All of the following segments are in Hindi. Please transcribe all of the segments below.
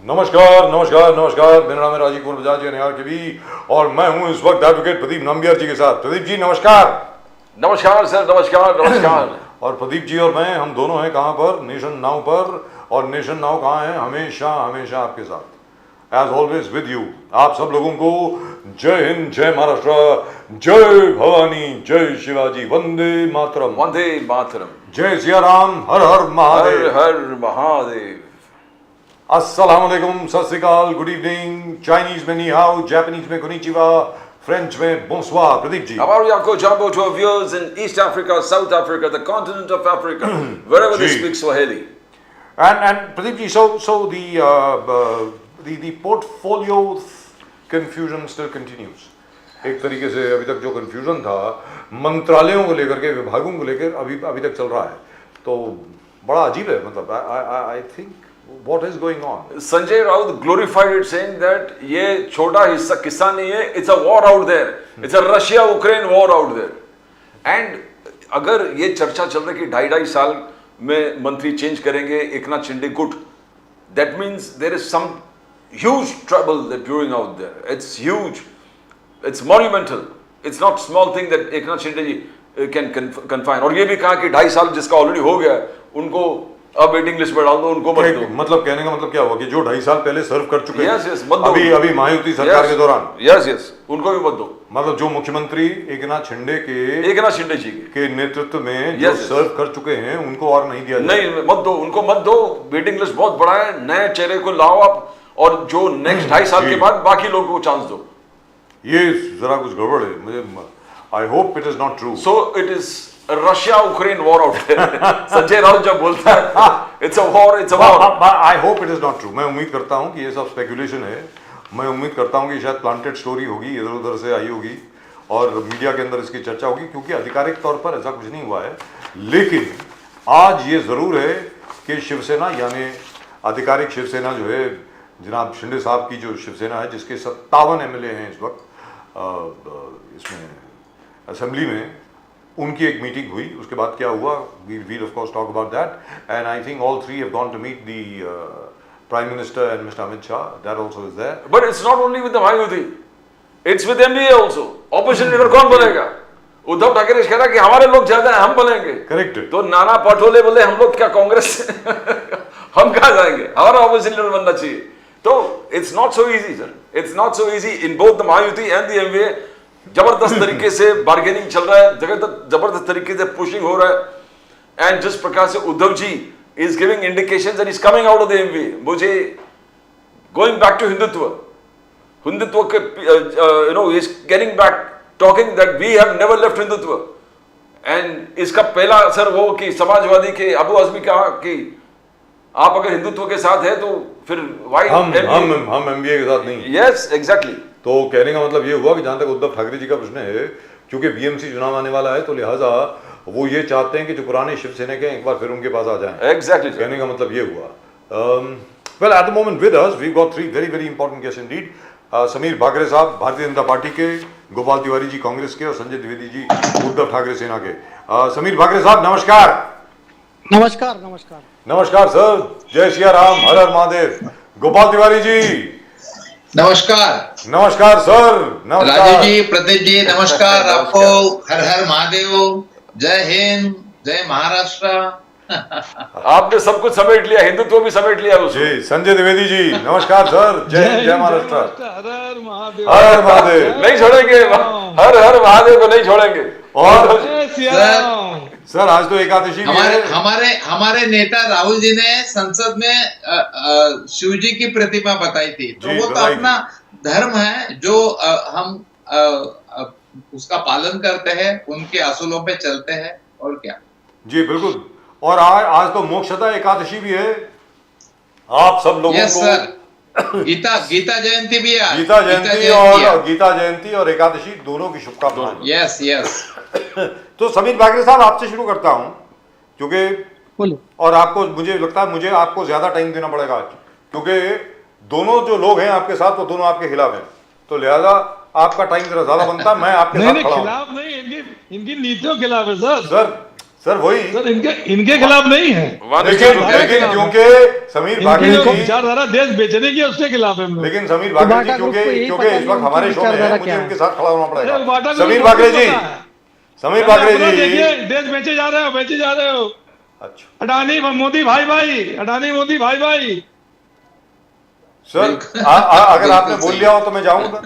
नमस्कार नमस्कार नमस्कार, मेरा नाम है राजीव कुमार बजाज निहार के भी, और मैं हूं इस वक्त एडवोकेट प्रदीप नंबियार जी के साथ। प्रदीप जी नमस्कार। नमस्कार सर, नमस्कार नमस्कार। और प्रदीप जी और मैं, हम दोनों हैं कहां पर? नेशन नाउ पर। और नेशन नाउ कहां है? हमेशा हमेशा आपके साथ, एज ऑलवेज विद यू। आप सब लोगों को जय हिंद, जय महाराष्ट्र, जय भवानी, जय शिवाजी, वंदे मातरम। वंदे मातरम। जय सिया राम, हर हर महादेव। हर हर महादेव। अस्सलाम वालेकुम, सत श्री अकाल, गुड इवनिंग। चाइनीज में नी हाउ, जापानीज में कोनिचिवा, फ्रेंच में बोंसोir। Pradeep ji, How are you, Uncle Jumbo, to our viewers in East Africa, South Africa, the continent of Africa, wherever they Ji. speak Swahili? and Pradeep ji, so the portfolio confusion still continues. एक तरीके से अभी तक जो कंफ्यूजन था मंत्रालयों को लेकर के, विभागों को लेकर, अभी तक चल रहा है। तो बड़ा अजीब है, मतलब I think what is going on? Sanjay Raut glorified it, saying that ये छोटा हिस्सा किस्सा नहीं है, it's a war out there, it's a Russia-Ukraine war out there. And अगर ये चर्चा चल रही कि 2.5 साल में मंत्री चेंज करेंगे एकनाथ शिंदे गुट, that means there is some huge trouble that brewing out there. It's huge, it's monumental, it's not small thing that Eknath Shinde ji can confine. और ये भी कहा कि 2.5 साल जिसका ऑलरेडी हो गया उनको अब वेटिंग लिस्ट पर डाल दो, उनको मत दो। मतलब कहने का मतलब क्या हुआ कि जो 2.5 साल पहले सर्व कर चुके yes, yes, मत दो। अभी महायुति सरकार के दौरान, यस उनको भी मत दो। मतलब जो मुख्यमंत्री एकनाथ शिंदे जी के नेतृत्व में जो सर्व कर चुके हैं उनको और नहीं दिया नहीं, मत दो, उनको मत दो। वेटिंग लिस्ट बहुत बड़ा है, नए चेहरे को लाओ आप, और जो नेक्स्ट 2.5 साल के बाद बाकी लोगों को चांस दो। ये जरा कुछ गड़बड़ है मुझे। I hope it is not true. So it is Russia Ukraine war out there. Sanjay Raut जब बोलता है it's a war, it's a war. I hope it is not true. मैं उम्मीद करता हूं कि ये सब स्पेकुलेशन है। मैं उम्मीद करता हूं कि शायद प्लांटेड स्टोरी होगी, इधर उधर से आई होगी और मीडिया के अंदर इसकी चर्चा होगी, क्योंकि आधिकारिक तौर पर ऐसा कुछ नहीं हुआ है। लेकिन आज ये जरूर है कि शिवसेना, यानी आधिकारिक शिवसेना जो है, जनाब शिंदे साहब की जो शिवसेना है, जिसके 57 एमएलए हैं इस वक्त इसमें असेंबली में, उनकी एक मीटिंग हुई। उसके बाद क्या हुआ, we'll of course talk about that, and I think all three have gone to meet the Prime Minister and Mr. Amit Shah. That also is there. But it's not only with the Mayuti, it's with MBA also. Opposition leader कौन बनेगा? उद्धव ठाकरे कह रहा कि हमारे लोग ज्यादा हैं, हम बनेंगे। करेक्ट। तो नाना पटोले बोले हम लोग क्या कांग्रेस हम कहाँ जाएंगे, हमारा ऑपोजिशन लीडर बनना चाहिए। तो it's not so easy sir, it's not so easy in both the Mayawati and the MVA. जबरदस्त तरीके से बार्गेनिंग चल रहा है, जबरदस्त तरीके से पुशिंग हो रहा है। एंड जिस प्रकार से Uddhav ji is giving indications and is coming out of the MVA, मुझे गोइंग बैक टू हिंदुत्व के is getting back, talking that we have never left Hindutva. And इसका पहला असर वो कि समाजवादी के अबू आजमी कहा कि आप अगर हिंदुत्व के साथ है तो फिर वाई हम एमबीए के साथ नहीं। Yes exactly. तो कहने का मतलब ये हुआ कि जहां तक उद्धव ठाकरे जी का प्रश्न है, क्योंकि बीएमसी चुनाव आने वाला है, तो लिहाजा वो ये चाहते हैं कि जो पुराने शिवसेना के एक बार फिर उनके पास आ जाएं। एग्जैक्टली। कहने का मतलब ये हुआ। Well, at the moment with us we got 3 very very important guest indeed. Sameer Bhagre sahab Bharatiya Janata party के, गोपाल तिवारी जी कांग्रेस के, और संजय द्विवेदी जी उद्धव ठाकरे सेना के। समीर भागरे साहब नमस्कार। नमस्कार नमस्कार नमस्कार सर, जय सिया राम, हर हर महादेव। गोपाल तिवारी जी नमस्कार। नमस्कार सर। नमस्कार राजू जी, प्रदीप जी नमस्कार। आपको हर हर महादेव, जय हिंद, जय महाराष्ट्र। आपने सब कुछ समेट लिया, हिंदुत्व भी समेट लिया उसमें। जी संजय द्विवेदी जी नमस्कार सर, जय महाराष्ट्र, हर हर महादेव, हर हर महादेव। नहीं छोड़ेंगे, हर हर महादेव को नहीं छोड़ेंगे। और सर आज तो एकादशी भी है। हमारे नेता राहुल जी ने संसद में शिव जी की प्रतिमा बताई थी, तो वो तो अपना धर्म है जो हम उसका पालन करते हैं, उनके असूलों पे चलते हैं, और क्या। जी बिल्कुल। और आज तो मोक्षदा एकादशी भी है। आप सब लोगों को गीता जयंती भी है। गीता जयंती और एकादशी दोनों की शुभकामनाएं। Yes yes. तो समीर भागरे साहब आपसे शुरू करता हूं, क्योंकि और आपको, मुझे लगता है मुझे आपको ज्यादा टाइम देना पड़ेगा आज, क्योंकि दोनों जो लोग हैं आपके साथ वो दोनों आपके खिलाफ हैं, तो लिहाजा आपका टाइम जरा ज्यादा बनता है। मैं आपके साथ खड़ा हूं। खिलाफ नहीं, इनकी नीतियों के खिलाफ है सर। सर वही सर इनके खिलाफ नहीं है, लेकिन क्योंकि समीर बागरे इनकी जो जी, विचारधारा देश बेचने की है, उसके खिलाफ है हम लोग। लेकिन समीर बागरे जी बाटा ग्रुप को यही क्योंकि पता इस नहीं वक्त हमारे उनकी शो में है, विचारधारा मुझे क्या है। उनके साथ खड़ा होना अरे पड़ेगा। बाटा ग्रुप समीर को बागरे पता जी, है। समीर बागरे अपना जी, देखिए, देश बेचे जा रहे हो, बेचे जा रहे हो। अच्छा अडानी मोदी भाई भाई, अडानी मोदी भाई भाई। सर अगर आपने बोल लिया हो तो मैं जाऊंगा,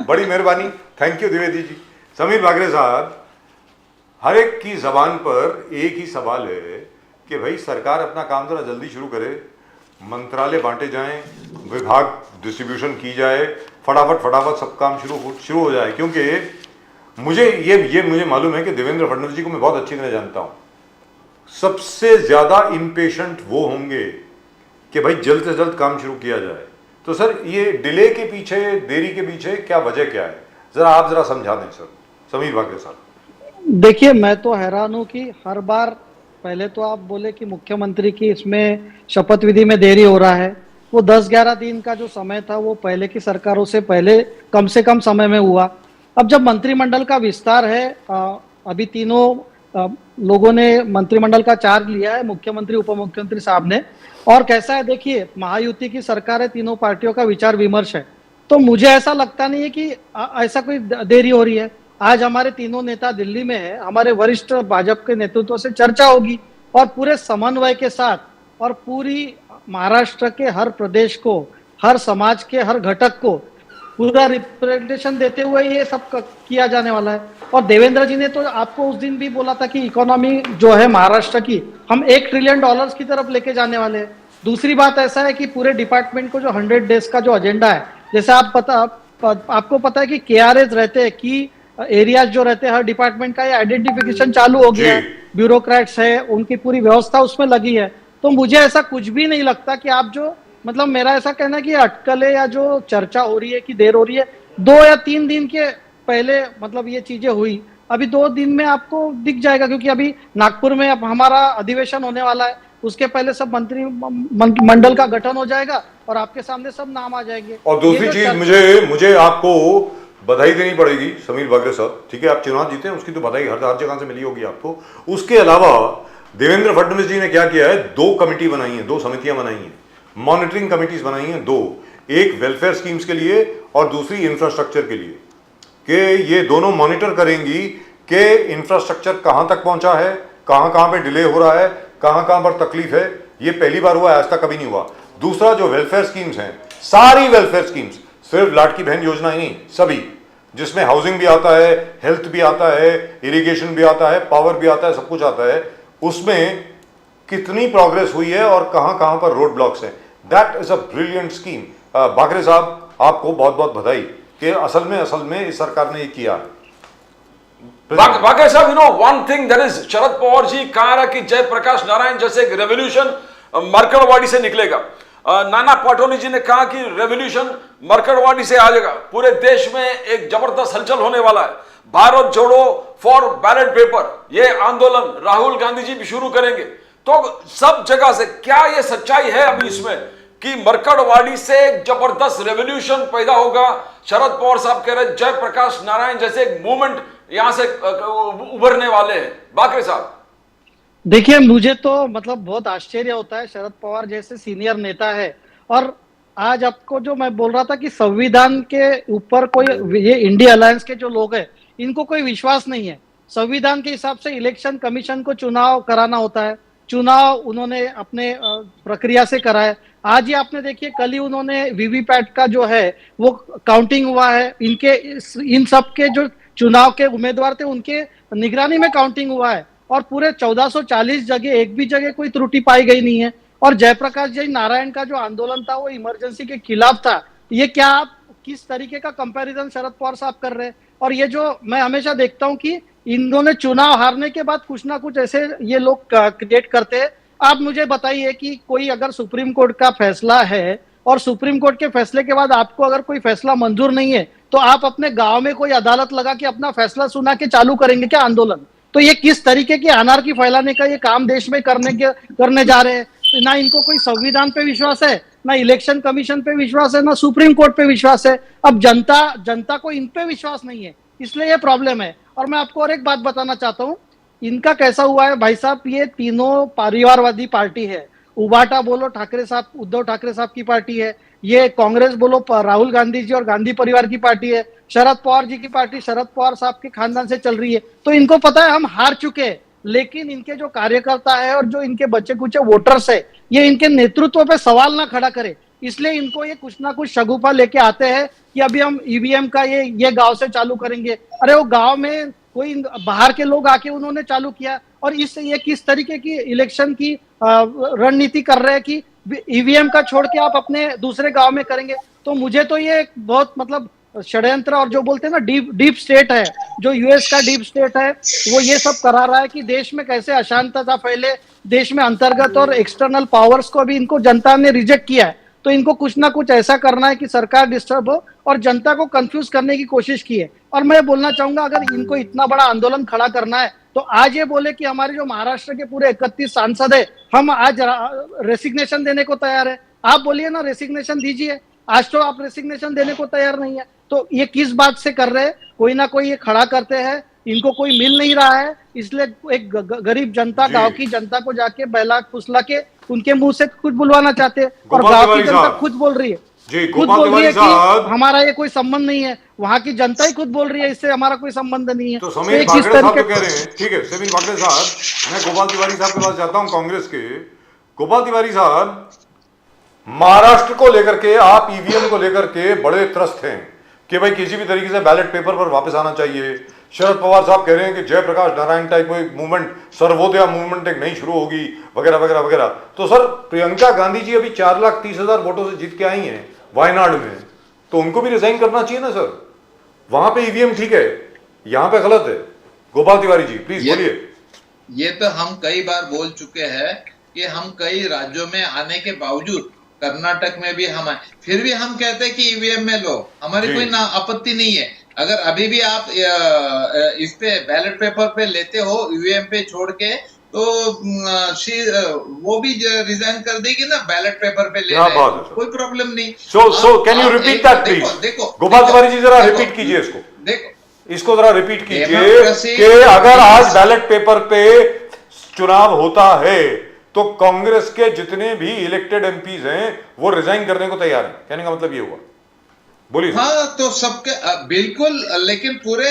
बड़ी मेहरबानी, थैंक यू द्विवेदी जी। समीर बागरे साहब, हर एक की जबान पर एक ही सवाल है कि भाई सरकार अपना काम जरा जल्दी शुरू करे, मंत्रालय बांटे जाएं, विभाग डिस्ट्रीब्यूशन की जाए, फटाफट सब काम शुरू हो जाए। क्योंकि मुझे मालूम है कि देवेंद्र फडणवीस जी को मैं बहुत अच्छी तरह जानता हूं, सबसे ज्यादा इम्पेशेंट वो होंगे कि भाई जल्द से जल्द काम शुरू किया जाए। तो सर ये डिले के पीछे, देरी के पीछे क्या वजह क्या है, आप जरा समझा दें सर, समीर बागरे साहब। देखिए, मैं तो हैरान हूं कि हर बार, पहले तो आप बोले कि मुख्यमंत्री की इसमें शपथ विधि में देरी हो रहा है, वो 10-11 दिन का जो समय था वो पहले की सरकारों से पहले कम से कम समय में हुआ। अब जब मंत्रिमंडल का विस्तार है, अभी तीनों लोगों ने मंत्रिमंडल का चार्ज लिया है, मुख्यमंत्री उप मुख्यमंत्री साहब ने। और कैसा है देखिए, महायुति की सरकार है, तीनों पार्टियों का विचार विमर्श है, तो मुझे ऐसा लगता नहीं है कि ऐसा कोई देरी हो रही है। आज हमारे तीनों नेता दिल्ली में है, हमारे वरिष्ठ भाजपा के नेतृत्व से चर्चा होगी और पूरे समन्वय के साथ और पूरी महाराष्ट्र के हर प्रदेश को, हर समाज के हर घटक को पूरा रिप्रेजेंटेशन देते हुए ये सब किया जाने वाला है। और देवेंद्र जी ने तो आपको उस दिन भी बोला था कि इकोनॉमी जो है महाराष्ट्र की, हम $1 ट्रिलियन की तरफ लेके जाने वाले हैं। दूसरी बात ऐसा है कि पूरे डिपार्टमेंट को जो 100 डेज का जो एजेंडा है, जैसे आपको पता है कि KRAs रहते हैं, की एरियाज जो रहते हैं हर डिपार्टमेंट का, ये आइडेंटिफिकेशन चालू हो गया है, ब्यूरोक्रेट्स है, उनकी पूरी व्यवस्था उसमें लगी है। तो मुझे ऐसा कुछ भी नहीं लगता कि आप जो, मतलब मेरा ऐसा कहना है कि अटकलें या जो चर्चा हो रही है कि देर हो रही है, 2 या 3 दिन के पहले मतलब ये चीजें हुई, अभी 2 दिन में आपको दिख जाएगा, क्योंकि अभी नागपुर में अब हमारा अधिवेशन होने वाला है, उसके पहले सब मंत्रिमंडल का गठन हो जाएगा और आपके सामने सब नाम आ जाएंगे। और दूसरी चीज मुझे आपको बधाई देनी पड़ेगी समीर बागरे साहब, ठीक है, आप चुनाव जीते हैं उसकी तो बधाई हर जगह से मिली होगी आपको। उसके अलावा देवेंद्र फडणवीस जी ने क्या किया है, 2 कमेटी बनाई है, 2 समितियां बनाई हैं, मॉनिटरिंग कमिटीज बनाई हैं 2, एक वेलफेयर स्कीम्स के लिए और दूसरी इंफ्रास्ट्रक्चर के लिए, कि ये दोनों मॉनिटर करेंगी कि इंफ्रास्ट्रक्चर कहां तक पहुंचा है, कहां पे डिले हो रहा है, कहां पर तकलीफ है। ये पहली बार हुआ है, आज तक कभी नहीं हुआ। दूसरा, जो वेलफेयर स्कीम्स हैं, सारी वेलफेयर स्कीम्स, सिर्फ लाडकी बहन योजना ही नहीं, सभी, जिसमें हाउसिंग भी आता है, हेल्थ भी आता है, इरिगेशन भी आता है, पावर भी आता है, सब कुछ आता है, उसमें कितनी प्रोग्रेस हुई है और कहां पर रोड ब्लॉक्स हैं। That is a brilliant scheme. Bagre sahab, आपको बहुत बहुत बधाई कि असल में इस सरकार ने ये किया है। Bagre sahab, you know one thing that is, Sharad Pawar ji कह रहा कि जयप्रकाश नारायण जैसे एक रेवोल्यूशन मरकड़वाड़ी से निकलेगा। नाना पाटोले जी ने कहा कि रेवोल्यूशन मरकड़वाड़ी से आ जाएगा, पूरे देश में एक जबरदस्त हलचल होने वाला है। भारत जोड़ो फॉर बैलेट पेपर, ये आंदोलन राहुल गांधी जी भी शुरू करेंगे। तो सब जगह से क्या ये सच्चाई है अभी इसमें कि मरकड़वाड़ी से एक जबरदस्त रेवोल्यूशन पैदा होगा? शरद पवार साहब कह रहे जयप्रकाश नारायण जैसे एक मूवमेंट यहां से उभरने वाले हैं। बागरे साहब, देखिए, मुझे तो मतलब बहुत आश्चर्य होता है, शरद पवार जैसे सीनियर नेता है और आज आपको जो मैं बोल रहा था कि संविधान के ऊपर कोई, ये इंडिया अलायंस के जो लोग हैं इनको कोई विश्वास नहीं है। संविधान के हिसाब से इलेक्शन कमीशन को चुनाव कराना होता है, चुनाव उन्होंने अपने प्रक्रिया से कराए। आज ही आपने देखिए, कल ही उन्होंने वीवीपैट का जो है वो काउंटिंग हुआ है, इन सब के जो चुनाव के उम्मीदवार थे उनके निगरानी में काउंटिंग हुआ है और पूरे 1440 जगह एक भी जगह कोई त्रुटि पाई गई नहीं है। और जयप्रकाश जी नारायण का जो आंदोलन था वो इमरजेंसी के खिलाफ था। ये क्या आप किस तरीके का कंपैरिजन शरद पवार साहब कर रहे हैं? और ये जो मैं हमेशा देखता हूं कि इन्होंने चुनाव हारने के बाद कुछ ना कुछ ऐसे ये लोग क्रिएट करते हैं। आप मुझे बताइए कि कोई अगर सुप्रीम कोर्ट का फैसला है और सुप्रीम कोर्ट के फैसले के बाद आपको अगर कोई फैसला मंजूर नहीं है तो आप अपने गांव में कोई अदालत लगा के अपना फैसला सुना के चालू करेंगे क्या आंदोलन? तो ये किस तरीके की अनार्की फैलाने का ये काम देश में करने जा रहे हैं। ना इनको कोई संविधान पे विश्वास है, ना इलेक्शन कमीशन पे विश्वास है, ना सुप्रीम कोर्ट पे विश्वास है। अब जनता को इन पे विश्वास नहीं है, इसलिए ये प्रॉब्लम है। और मैं आपको और एक बात बताना चाहता हूँ, इनका कैसा हुआ है भाई साहब, ये तीनों परिवारवादी पार्टी है। उबाटा बोलो ठाकरे साहब, उद्धव ठाकरे साहब की पार्टी है, ये कांग्रेस बोलो राहुल गांधी जी और गांधी परिवार की पार्टी है, शरद पवार जी की पार्टी शरद पवार साहब के खानदान से चल रही है। तो इनको पता है हम हार चुके हैं, लेकिन इनके जो कार्यकर्ता है और जो इनके बच्चे कुचे वोटर्स है, ये इनके नेतृत्व पे सवाल ना खड़ा करे, इसलिए इनको ये कुछ ना कुछ शगुफा लेके आते हैं कि अभी हम ईवीएम का ये गांव से चालू करेंगे। अरे वो गांव में कोई बाहर के लोग आके उन्होंने चालू किया, और इससे ये किस तरीके की इलेक्शन की रणनीति कर रहे हैं कि ईवीएम का छोड़ के आप अपने दूसरे गांव में करेंगे। तो मुझे तो ये बहुत मतलब षड्यंत्र, और जो बोलते हैं ना डीप स्टेट है, जो यूएस का डीप स्टेट है, वो ये सब करा रहा है कि देश में कैसे अशांतता फैले, देश में अंतर्गत और एक्सटर्नल पावर्स को भी इनको जनता ने रिजेक्ट किया है। तो इनको कुछ ना कुछ ऐसा करना है कि सरकार डिस्टर्ब हो और जनता को कंफ्यूज करने की कोशिश की है। और मैं बोलना चाहूंगा, अगर इनको इतना बड़ा आंदोलन खड़ा करना है तो आज ये बोले कि हमारे जो महाराष्ट्र के पूरे 31 सांसद है, हम आज रेसिग्नेशन देने को तैयार है। आप बोलिए ना, रेसिग्नेशन दीजिए। आज तो आप रेसिग्नेशन देने को तैयार नहीं है, तो ये किस बात से कर रहे हैं? कोई ना कोई ये खड़ा करते हैं, इनको कोई मिल नहीं रहा है, इसलिए एक गरीब जनता, गांव की जनता को जाके बहला फुसला के उनके मुंह से खुद बुलवाना चाहते हैं, और गांव की जनता खुद बोल रही है, खुद बोल रही है कि हमारा ये कोई संबंध नहीं है। वहां की जनता ही खुद बोल रही है इससे हमारा कोई संबंध नहीं है। तो समीर भागड़े साहब तो कह रहे हैं, ठीक है समीर भागड़े साहब, मैं गोपाल तिवारी साहब के पास जाता हूं, कांग्रेस के। गोपाल तिवारी साहब, महाराष्ट्र को लेकर के आप ईवीएम को लेकर के बड़े त्रस्त हैं कि भाई किसी भी तरीके से बैलेट पेपर पर वापस आना चाहिए। शरद पवार साहब कह रहे हैं कि जयप्रकाश नारायण टाइप कोई मूवमेंट, सर्वोदय मूवमेंट एक नई शुरू होगी, वगैरह वगैरह वगैरह। तो सर, प्रियंका गांधी जी अभी 4,30,000 वोटों से जीत के आई हैं वायनाड में, तो उनको भी रिजाइन करना चाहिए ना सर। वहां पे ईवीएम ठीक है, यहां पे गलत है। गोपाल तिवारी जी प्लीज बोलिए। ये तो हम कई बार बोल चुके हैं कि हम कई राज्यों में आने के बावजूद, कर्नाटक में भी हम आए, फिर भी हम कहते हैं कि ईवीएम में लो, हमारी कोई ना आपत्ति नहीं है। अगर अभी भी आप इस पे बैलेट पेपर पे लेते हो, ईवीएम पे छोड़ के, तो वो भी रिजाइन कर देगी ना, बैलेट पेपर पे ले रहे, कोई प्रॉब्लम नहीं। So can you repeat that please? देखो गोपाल तिवारी जी जरा रिपीट कीजिए इसको, देखो इसको जरा रिपीट कीजिए कि अगर आज बैलेट पेपर पे चुनाव होता है तो कांग्रेस के जितने भी इलेक्टेड एमपीज हैं वो रिजाइन करने को तैयार हैं, कहने का मतलब ये हुआ। बोलिए। हाँ, तो सबके बिल्कुल, लेकिन पूरे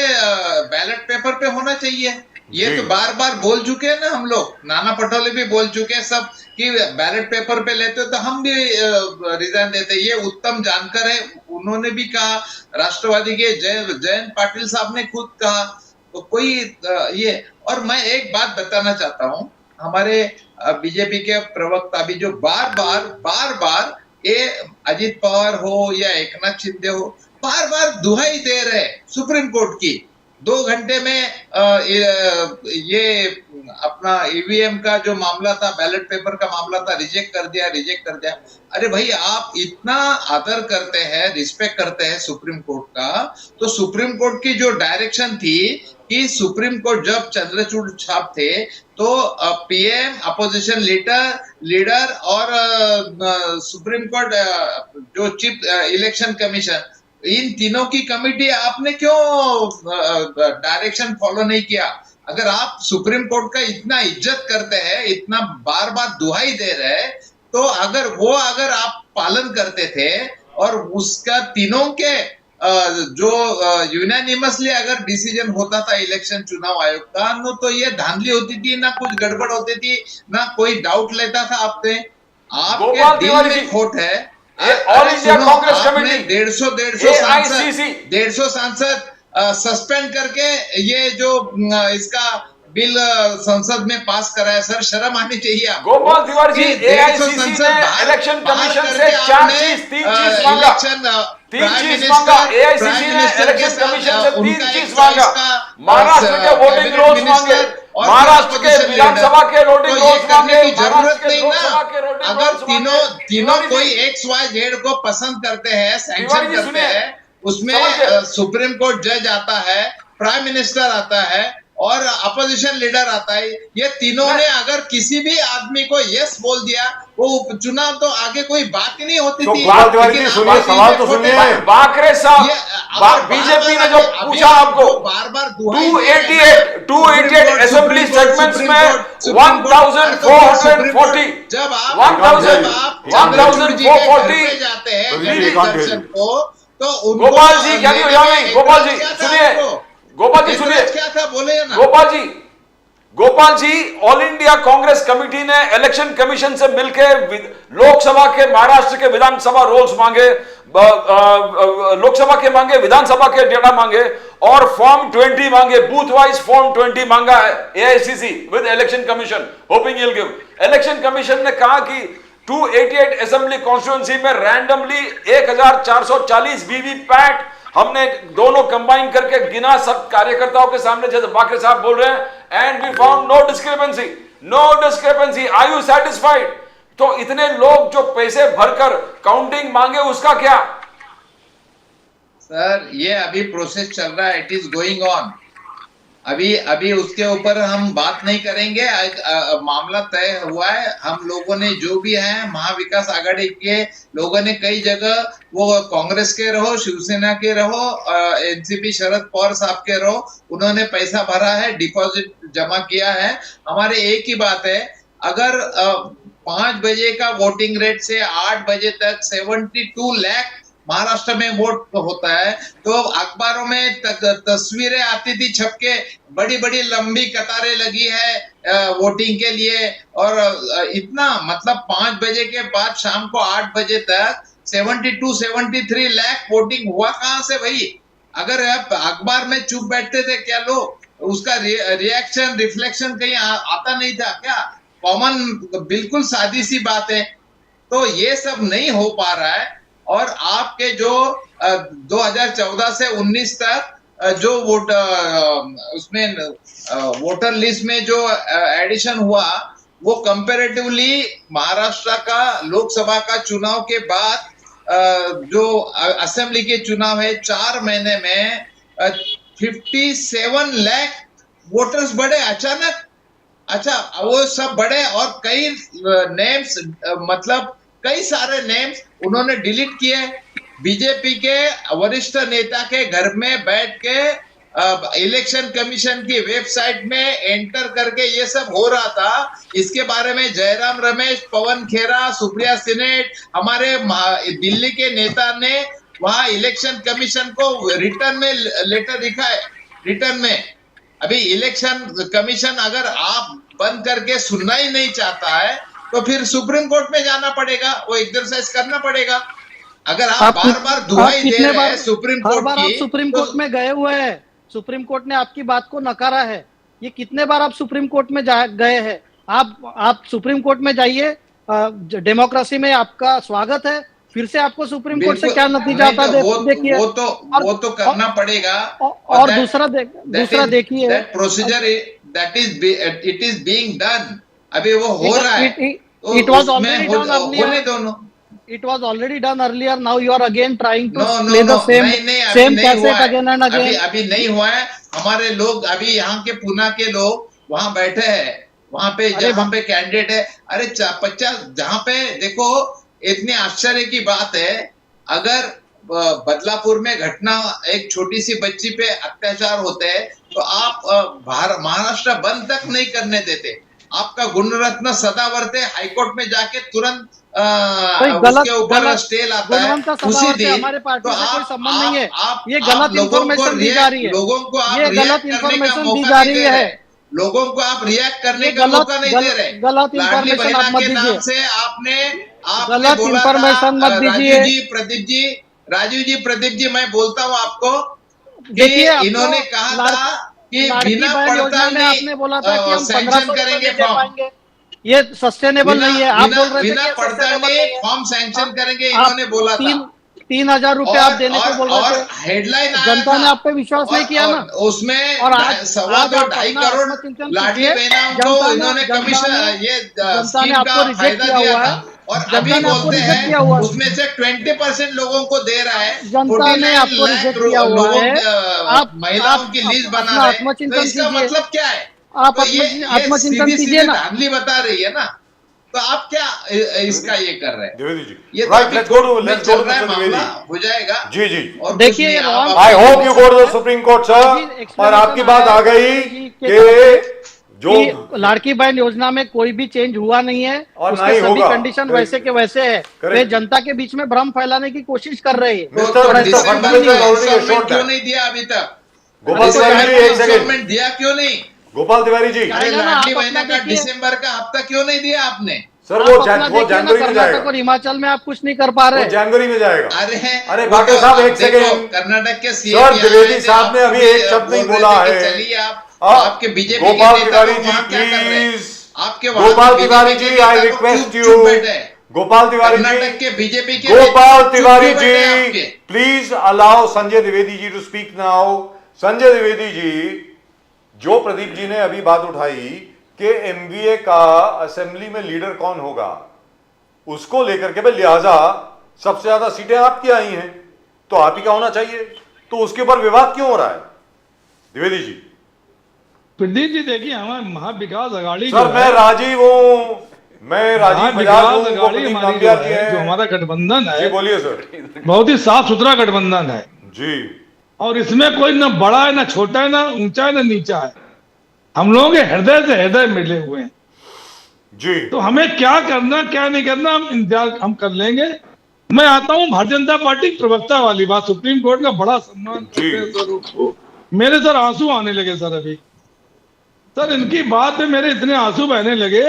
बैलेट पेपर पे होना चाहिए। ये तो बार बार बोल चुके हैं ना हम लोग, नाना पटोले भी बोल चुके हैं सब कि बैलेट पेपर पे लेते हो तो हम भी रिजाइन देते। ये उत्तम जानकर है, उन्होंने भी कहा, राष्ट्रवादी के जयंत पाटिल साहब ने खुद कहा, तो कोई ये। और मैं एक बात बताना चाहता हूँ, हमारे बीजेपी के प्रवक्ता भी जो बार बार ये अजित पवार हो या एकनाथ शिंदे हो, बार बार दुहाई दे रहे सुप्रीम कोर्ट की। 2 घंटे में ये अपना ईवीएम का जो मामला था, बैलेट पेपर का मामला था, रिजेक्ट कर दिया। अरे भाई, आप इतना आदर करते हैं, रिस्पेक्ट करते हैं सुप्रीम कोर्ट का, तो सुप्रीम कोर्ट की जो डायरेक्शन थी कि सुप्रीम कोर्ट जब चंद्रचूड़ छाप थे तो पीएम, अपोजिशन लीडर और सुप्रीम कोर्ट जो चीफ इलेक्शन कमीशन, इन तीनों की कमिटी आपने क्यों डायरेक्शन फॉलो नहीं किया? अगर आप सुप्रीम कोर्ट का इतना इज्जत करते हैं, इतना बार बार दुहाई दे रहे हैं, तो अगर आप पालन करते थे और उसका तीनों के जो यूनानिमसली अगर डिसीजन होता था इलेक्शन चुनाव आयोग का, तो ये धांधली होती थी, ना कुछ गड़बड़ होती थी, ना कोई डाउट लेता था आपने। आपके दिल में खोट है। ऑल इंडिया कांग्रेस कमेटी 150 सांसद सस्पेंड करके ये जो इसका बिल संसद में पास कराया, सर शर्म आनी चाहिए आपको। गोपाल तिवारी जी, एआईसीसी ने इलेक्शन कमीशन से 3 चीज मांगा। एआईसीसी ने इलेक्शन कमीशन से 3 चीज मांगा। महाराष्ट्र के वोटिंग रोल्स मांगे, महाराष्ट्र के विधानसभा के वोटिंग रोल्स मांगे, जरूरत नहीं ना। अगर तीनों कोई XYZ को पसंद करते हैं, सैंक्शन करते हैं, उसमें सुप्रीम कोर्ट जज आता है, प्राइम मिनिस्टर आता है और अपोजिशन लीडर आता है, ये तीनों ने अगर किसी भी आदमी को यस बोल दिया, वो चुनाव तो आगे कोई बात ही नहीं होती थी। सुनिए, सवाल तो सुनिए। बाकरे साहब, बीजेपी ने जो पूछा आपको, बार 288 assembly supreme court, segments supreme में कोर्ट, सुप्रीम कोर्ट, 1440 जब आप 1440 जाते हैं तो गणेश एक आंख दर्शन है। को, तो उनको गोपाल जी क्या लेने हो में गोपाल जी क्या था सुनिए, आपको? गोपाल जी सुनिए, क्या था बोले ना। Gopal ji all India Congress committee ने इलेक्शन कमीशन से मिलकर लोकसभा के, महाराष्ट्र के विधानसभा रोल्स मांगे, लोकसभा के मांगे, विधानसभा के डेटा मांगे और फॉर्म 20 मांगे, बूथ वाइज फॉर्म 20 मांगा है AICC with election commission, hopping he will give. Election commission ने कहा कि 288 असेंबली कॉन्स्टिट्यूएंसी में रैंडमली 1440 वीवीपैट हमने दोनों कंबाइन करके गिना सब कार्यकर्ताओं के सामने, जैसे बाकरे साहब बोल रहे हैं, and we found no discrepancy, are you satisfied? तो इतने लोग जो पैसे भरकर काउंटिंग मांगे उसका क्या? सर ये अभी प्रोसेस चल रहा है, इट इज गोइंग ऑन। अभी उसके ऊपर हम बात नहीं करेंगे। मामला तय हुआ है। हम लोगों ने जो भी है, महाविकास आघाड़ी के लोगों ने कई जगह, वो कांग्रेस के रहो, शिवसेना के रहो, एनसीपी शरद पवार साहब के रहो, उन्होंने पैसा भरा है, डिपॉजिट जमा किया है। हमारे एक ही बात है, अगर 5 बजे का वोटिंग रेट से 8 बजे तक 72 लाख महाराष्ट्र में वोट होता है, तो अखबारों में तस्वीरें आती थी छपके, बड़ी बड़ी लंबी कतारें लगी है वोटिंग के लिए। और इतना मतलब 5 बजे के बाद शाम को 8 बजे तक 72-73 लाख वोटिंग हुआ कहां से भाई? अगर आप अखबार में चुप बैठते थे क्या लोग? उसका रिएक्शन, रिफ्लेक्शन कहीं आता नहीं था क्या? कॉमन, बिल्कुल सादी सी बात है। तो ये सब नहीं हो पा रहा है। और आपके जो 2014 से 19 तक जो वोट उसमें वोटर लिस्ट में जो एडिशन हुआ, वो कंपैरेटिवली महाराष्ट्र का लोकसभा का चुनाव के बाद जो असेंबली के चुनाव है, 4 महीने में 57 लाख वोटर्स बढ़े अचानक। अच्छा, वो सब बढ़े और कई नेम्स, मतलब कई सारे नेम्स उन्होंने डिलीट किए। बीजेपी के वरिष्ठ नेता के घर में बैठ के इलेक्शन कमीशन की वेबसाइट में एंटर करके ये सब हो रहा था। इसके बारे में जयराम रमेश, पवन खेरा, सुप्रिया सिनेट, हमारे दिल्ली के नेता ने वहां इलेक्शन कमीशन को रिटर्न में लेटर लिखा है। रिटर्न में अभी इलेक्शन कमीशन अगर आप बंद करके सुनना ही नहीं चाहता है, तो फिर सुप्रीम कोर्ट में जाना पड़ेगा, वो एक्सरसाइज करना पड़ेगा। अगर आप बार बार दुहाई दे रहे हैं सुप्रीम कोर्ट की, आप सुप्रीम कोर्ट में गए हुए हैं, सुप्रीम कोर्ट ने आपकी बात को नकारा है। ये कितने बार आप सुप्रीम कोर्ट में गए हैं? आप सुप्रीम कोर्ट में जाइए, डेमोक्रेसी में आपका स्वागत है। फिर से आपको सुप्रीम कोर्ट से क्या नतीजा आता है देखिए। वो तो करना पड़ेगा। और दूसरा देखिए, that procedure it is being done. अभी वो हो रहा है। It was already done earlier. होने दोनों। It was already done earlier. Now you are again trying to No, play the same नहीं cassette again and again. अभी नहीं हुआ है। हमारे लोग अभी यहाँ के पुणे के लोग वहां बैठे हैं, वहां पे जहाँ पे कैंडिडेट है। अरे 50 जहाँ पे देखो, इतनी आश्चर्य की बात है, अगर बदलापुर में घटना, एक छोटी सी बच्ची पे अत्याचार होते हैं, तो आप महाराष्ट्र बंद तक नहीं करने देते। आपका गुणरत्न सदावर्ते हाईकोर्ट में जाके तुरंत उसके ऊपर स्टे लाता है उसी दिन। हमारे पार्टी से कोई संबंध नहीं है। ये आप गलत इंफॉर्मेशन दी जा रही है। लोगों को आप ये गलत इंफॉर्मेशन दी जा रही है। लोगों को आप रिएक्ट करने का मौका नहीं दे रहे। गलत इंफॉर्मेशन आप मत दीजिए। से आपने गलत इंफॉर्मेशन मत दीजिए। राजीव जी, प्रदीप जी, मैं बोलता हूँ आपको, देखिए, इन्होंने कहा था कि बिना पड़ताल आपने बोला था कि हम सैंक्शन करेंगे फॉर्म। ये सस्टेनेबल नहीं है। आप बोल रहे थे बिना पड़ताल फॉर्म सैंक्शन करेंगे, इन्होंने बोला था। 3,000 रुपए आप देने को बोल रहे थे। हेडलाइन जनता ने आप पे विश्वास नहीं किया ना। उसमें और आज 2.25 करोड़ लाडली बहनों को इन्होंने कमीशन, ये स्कीम का फायदा दिया था। और अभी बोलते हैं उसमें से 20% लोगों को दे रहा है। जनता ने आपको रिजेक्ट किया हुआ है। आप महिलाओं की लिस्ट बना रहे हैं। तो इसका मतलब क्या है? आप आत्मचिंतन कीजिए ना। धांधली बता रही है ना, तो आप क्या इसका ये कर रहे हैं? द्विवेदी जी, ये let's go to मामला हो जाएगा। जी। और देखिए, I hope you go to the Supreme Court sir. और आपकी बात आ गई कि कि लाड़की बहन योजना में कोई भी चेंज हुआ नहीं है और उसके नहीं सभी होगा। कंडीशन वैसे के वैसे है। वे जनता के बीच में भ्रम फैलाने की कोशिश कर रहे हैं। मिस्टर दिसंबर में फडणवीस इंस्टॉलमेंट क्यों नहीं दिया अभी तक? गोपाल तिवारी जी, एक सेकंड। इंस्टॉलमेंट दिया क्यों नहीं? गोपाल तिवारी जी, अरे ना, लाडली आप बहना अपना का देखिए। दिसंबर का हफ्ता क्यों नहीं दिया आपने? सर आप वो अपना देखिए ना, जनवरी में कर्नाटक जाएगा, और हिमाचल में आप कुछ नहीं कर पा वो रहे। जनवरी में जाएगा। अरे बाकी साहब एक देखो, सेकंड। कर्नाटक के सर, सीएम द्विवेदी साहब ने अभी एक शब्द नहीं बोला है। चलिए आपके बीजेपी गोपाल के नेता तिवारी लोग जी, वहाँ क्या कर रहे हैं? प्लीज। आपके वहाँ गोपाल के तिवारी बीजेपी जी, के आई नेता लोग रिक्वेस्ट क्यों यू। चुप बैठे हैं? गोपाल तिवारी कर्नाटक जी, के बीजेपी के गोपाल नेता तिवारी चुप बैठे हैं जी, आपके। Please allow Sanjay Dwivedi ji to speak now. Sanjay Dwivedi ji, जो प्रदीप जी ने अभी बात उठाई कि एमवीए का असेंबली में लीडर कौन होगा, उसको लेकर के भाई लिहाजा सबसे ज्यादा सीटें आपकी आई हैं, तो आप ही का होना चाहिए, तो उसके ऊपर विवाद क्यों हो रहा है? द्विवेदी जी। प्रदीप जी देखिए, हमारे महाविकास अघाड़ी सर मैं राजीव हूं, मैं राजीव बजाज हूं, वो अघाड़ी प्रदीप हमारी नामबियार जी जो हैं। हमारा गठबंधन जी है, बोलिए सर। बहुत ही साफ सुथरा गठबंधन है जी और इसमें कोई ना बड़ा है, ना छोटा है, ना ऊंचा है, ना नीचा है। हम लोगों के हृदय से हृदय मिले हुए हैं। जी तो हमें क्या करना क्या नहीं करना हम इंतजार हम कर लेंगे। मैं आता हूं भारतीय जनता पार्टी की प्रवक्ता वाली बात, सुप्रीम कोर्ट का बड़ा सम्मान जी। करते हैं स्वरूप को। मेरे सर आंसू आने लगे सर अभी। सर इनकी बात पे मेरे इतने आंसू बहने लगे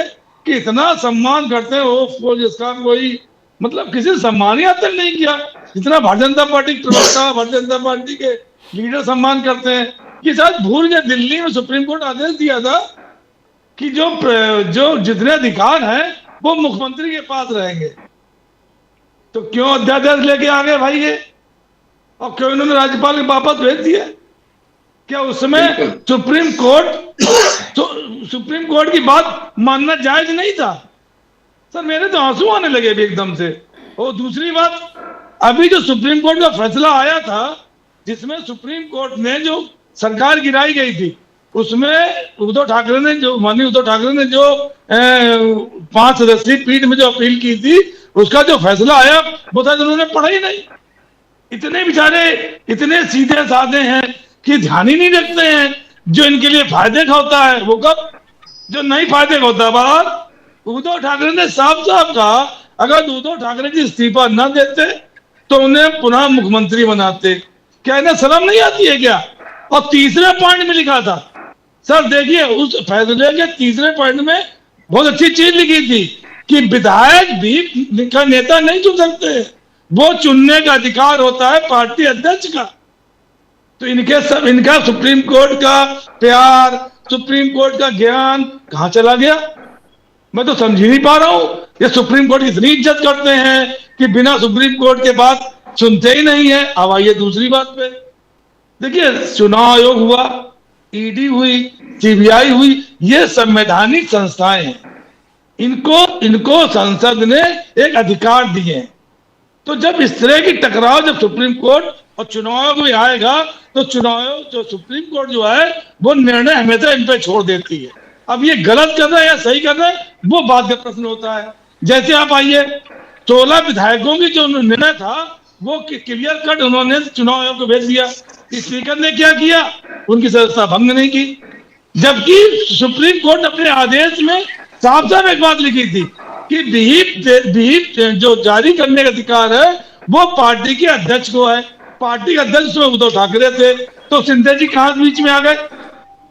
कि इतना सम्मान करते हैं वो जिसका कोई मतलब किसी ने सम्मान ही आज तक नहीं किया जितना भारतीय जनता पार्टी के प्रवक्ता भारतीय जनता पार्टी के लीडर सम्मान करते हैं। कि शायद भूल गए, दिल्ली में सुप्रीम कोर्ट आदेश दिया था कि जो जितने अधिकार हैं वो मुख्यमंत्री के पास रहेंगे। तो क्यों अध्यादेश लेके आ गए भाई ये, और क्यों इन्होंने राज्यपाल के वापस भेज दिया? क्या उसमें सुप्रीम कोर्ट की बात मानना जायज नहीं था? सर मेरे तो आंसू आने लगे अभी एकदम से। और दूसरी बात, अभी जो सुप्रीम कोर्ट का फैसला आया था जिसमें सुप्रीम कोर्ट ने जो सरकार गिराई गई थी, उसमें उद्धव ठाकरे ने जो माननीय उद्धव ठाकरे ने जो 5 सदस्यीय पीठ में जो अपील की थी, उसका जो फैसला आया वो था उन्होंने पढ़ा ही नहीं। इतने बेचारे इतने सीधे साधे हैं कि ध्यान ही नहीं रखते हैं। जो इनके लिए फायदे का होता है वो कब, जो नहीं फायदे का होता है बाहर। उद्धव ठाकरे ने साफ साफ कहा अगर उद्धव ठाकरे जी इस्तीफा न देते तो उन्हें पुनः मुख्यमंत्री बनाते। क्या इन्हें शर्म नहीं आती है क्या? और तीसरे पॉइंट में लिखा था, सर देखिए उस फैसले के तीसरे पॉइंट में बहुत अच्छी चीज लिखी थी कि विधायक भी का नेता नहीं चुन सकते, वो चुनने का अधिकार होता है पार्टी अध्यक्ष का। तो इनका सुप्रीम कोर्ट का प्यार, सुप्रीम कोर्ट का ज्ञान कहां चला गया? मैं तो समझ ही नहीं पा रहा हूं। ये सुप्रीम कोर्ट की इतनी इज्जत करते हैं कि बिना सुप्रीम कोर्ट के बात सुनते ही नहीं है। अब आइए दूसरी बात पे, देखिए चुनाव आयोग हुआ, ईडी हुई, सीबीआई हुई, ये संवैधानिक संस्थाएं हैं। इनको संसद ने एक अधिकार दिए हैं। तो जब इस तरह की टकराव जब सुप्रीम कोर्ट और चुनाव आयोग में आएगा तो चुनाव आयोग जो सुप्रीम कोर्ट जो है वो निर्णय हमेशा इन पे छोड़ देती है। अब ये गलत कर रहा है या सही कर रहा है वो बात का प्रश्न होता है। जैसे आप आइए 16 विधायकों की जो निर्णय था वो क्लियर कट उन्होंने चुनाव आयोग को भेज दिया। स्पीकर ने क्या किया, उनकी सदस्यता भंग नहीं की, जबकि सुप्रीम कोर्ट ने अपने आदेश में साफ साफ एक बात लिखी थी कि विहिप जो जारी करने का अधिकार है वो पार्टी के अध्यक्ष को है। पार्टी के अध्यक्ष में उद्धव ठाकरे थे, तो शिंदे जी कहां बीच में आ गए?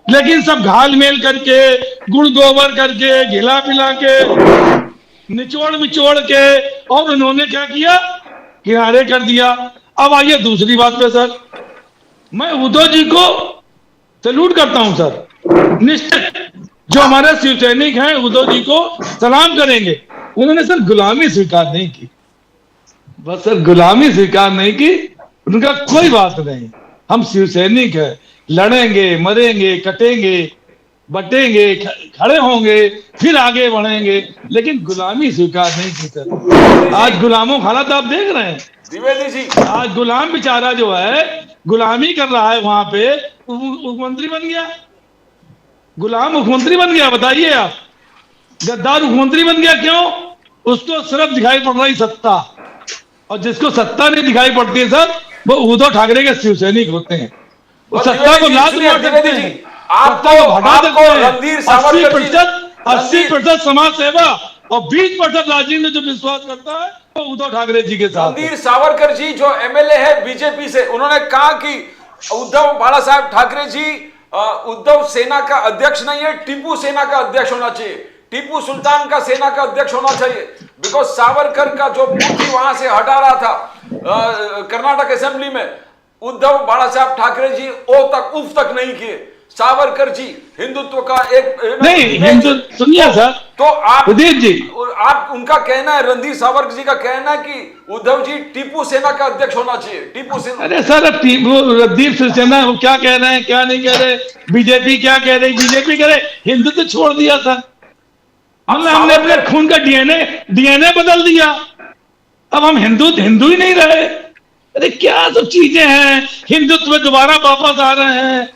लेकिन सब घाल मेल करके, गुड़ गोबर करके, घिला पिला के, निचोड़ विचोड़ के, और उन्होंने क्या किया, किनारे कर दिया। अब आइए दूसरी बात पे सर, मैं उद्धव जी को सैल्यूट करता हूं सर, निश्चित जो हमारे शिव सैनिक हैं उद्धव जी को सलाम करेंगे। उन्होंने सर गुलामी स्वीकार नहीं की, बस सर गुलामी स्वीकार नहीं की, उनका कोई बात नहीं। हम शिव सैनिक है, लड़ेंगे, मरेंगे, कटेंगे, बटेंगे, खड़े होंगे, फिर आगे बढ़ेंगे, लेकिन गुलामी स्वीकार नहीं की सर। आज गुलामों का हालत आप देख रहे हैं। द्विवेदी जी, आज गुलाम बेचारा जो है गुलामी कर रहा है, वहां पे मुख्यमंत्री बन गया, गुलाम मुख्यमंत्री बन गया। बताइए आप, गद्दार मुख्यमंत्री बन गया। क्यों? उसको सिर्फ दिखाई पड़ रही सत्ता, और जिसको सत्ता नहीं दिखाई पड़ती है सर वो उद्धव ठाकरे के शिव सैनिक होते हैं। वो सत्ता को लात मार सकते हैं। आपको रणधीर सावरकर जी 80% समाज सेवा और 20% राजनीति जो विश्वास करता है वो उद्धव ठाकरे जी के साथ है। रणधीर सावरकर जी जो एमएलए है बीजेपी से, उन्होंने कहा कि उद्धव बाला साहब ठाकरे जी उद्धव सेना का अध्यक्ष नहीं है, टीपू सेना का अध्यक्ष होना चाहिए, टीपू सुल्तान का सेना का अध्यक्ष होना चाहिए। बिकॉज सावरकर का जो मूर्ति वहां से हटा रहा था कर्नाटक असेंबली में, उद्धव बाला साहब ठाकरे जी ओ तक उफ तक नहीं किए। सावरकर जी हिंदुत्व का एक नहीं, हिंदू सुनिए सर, तो आप उदय जी आप उनका कहना है, रणधीर सावरकर जी का कहना है कि उद्धव जी टीपू सेना का अध्यक्ष होना चाहिए, टीपू सेना। अरे सर, रणधीर शिवसेना वो क्या कह रहे हैं क्या नहीं कह रहे, बीजेपी क्या कह रही, बीजेपी कह रहे हिंदू तो छोड़ दिया था, हमने अपने खून का डीएनए बदल दिया, अब हम हिंदू ही नहीं रहे। अरे क्या सब चीजें हैं, हिंदुत्व में दोबारा वापस आ रहे हैं,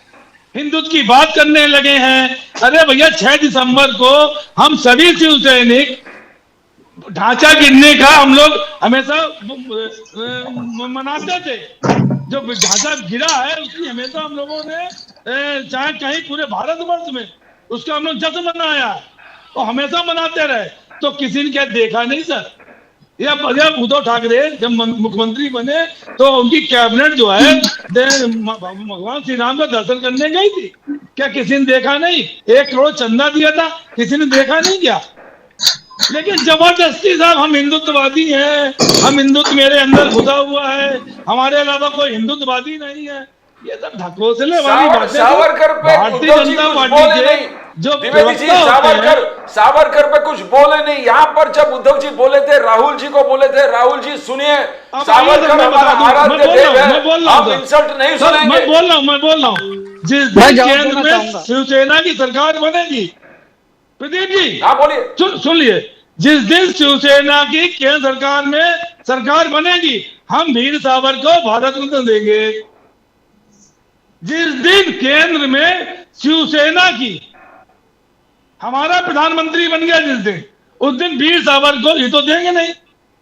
हिंदुत्व की बात करने लगे हैं। अरे भैया 6 दिसंबर को हम सभी शिव सैनिक ढांचा गिरने का हम लोग हमेशा मनाते थे, जो ढांचा गिरा है उसकी हमेशा हम लोगों ने चाहे कहीं पूरे भारतवर्ष में उसका हम लोग जश्न मनाया और हमेशा मनाते रहे। तो किसी ने क्या देखा नहीं सर, जब उद्धव ठाकरे जब मुख्यमंत्री बने तो उनकी कैबिनेट जो है भगवान श्री राम का दर्शन करने गई थी, क्या किसी ने देखा नहीं? 1 करोड़ चंदा दिया था, किसी ने देखा नहीं क्या? लेकिन जबरदस्ती साहब हम हिंदुत्ववादी हैं, हम हिंदुत्व मेरे अंदर घुसा हुआ है, हमारे अलावा कोई हिंदुत्ववादी नहीं है, ये सब ढकोसले वाली बातें। सावरकर पे भारतीय जनता पार्टी के जो सावरकर पे कुछ बोले नहीं। यहाँ पर जब उद्धव जी बोले थे, राहुल जी को बोले थे, राहुल जी सुनिए, सावरकर हमारा आराध्य देव है, आप इंसल्ट नहीं सुनेंगे। मैं बोल रहा हूँ जिस दिन केंद्र में शिवसेना की सरकार बनेगी, प्रदीप जी हाँ बोलिए, सुन लिए, जिस दिन शिवसेना की केंद्र सरकार में सरकार बनेगी हम वीर सावरकर को भारत रत्न देंगे। जिस दिन केंद्र में शिवसेना की हमारा प्रधानमंत्री बन गया जिस दिन, उस दिन वीर सावरकर को ये तो देंगे नहीं,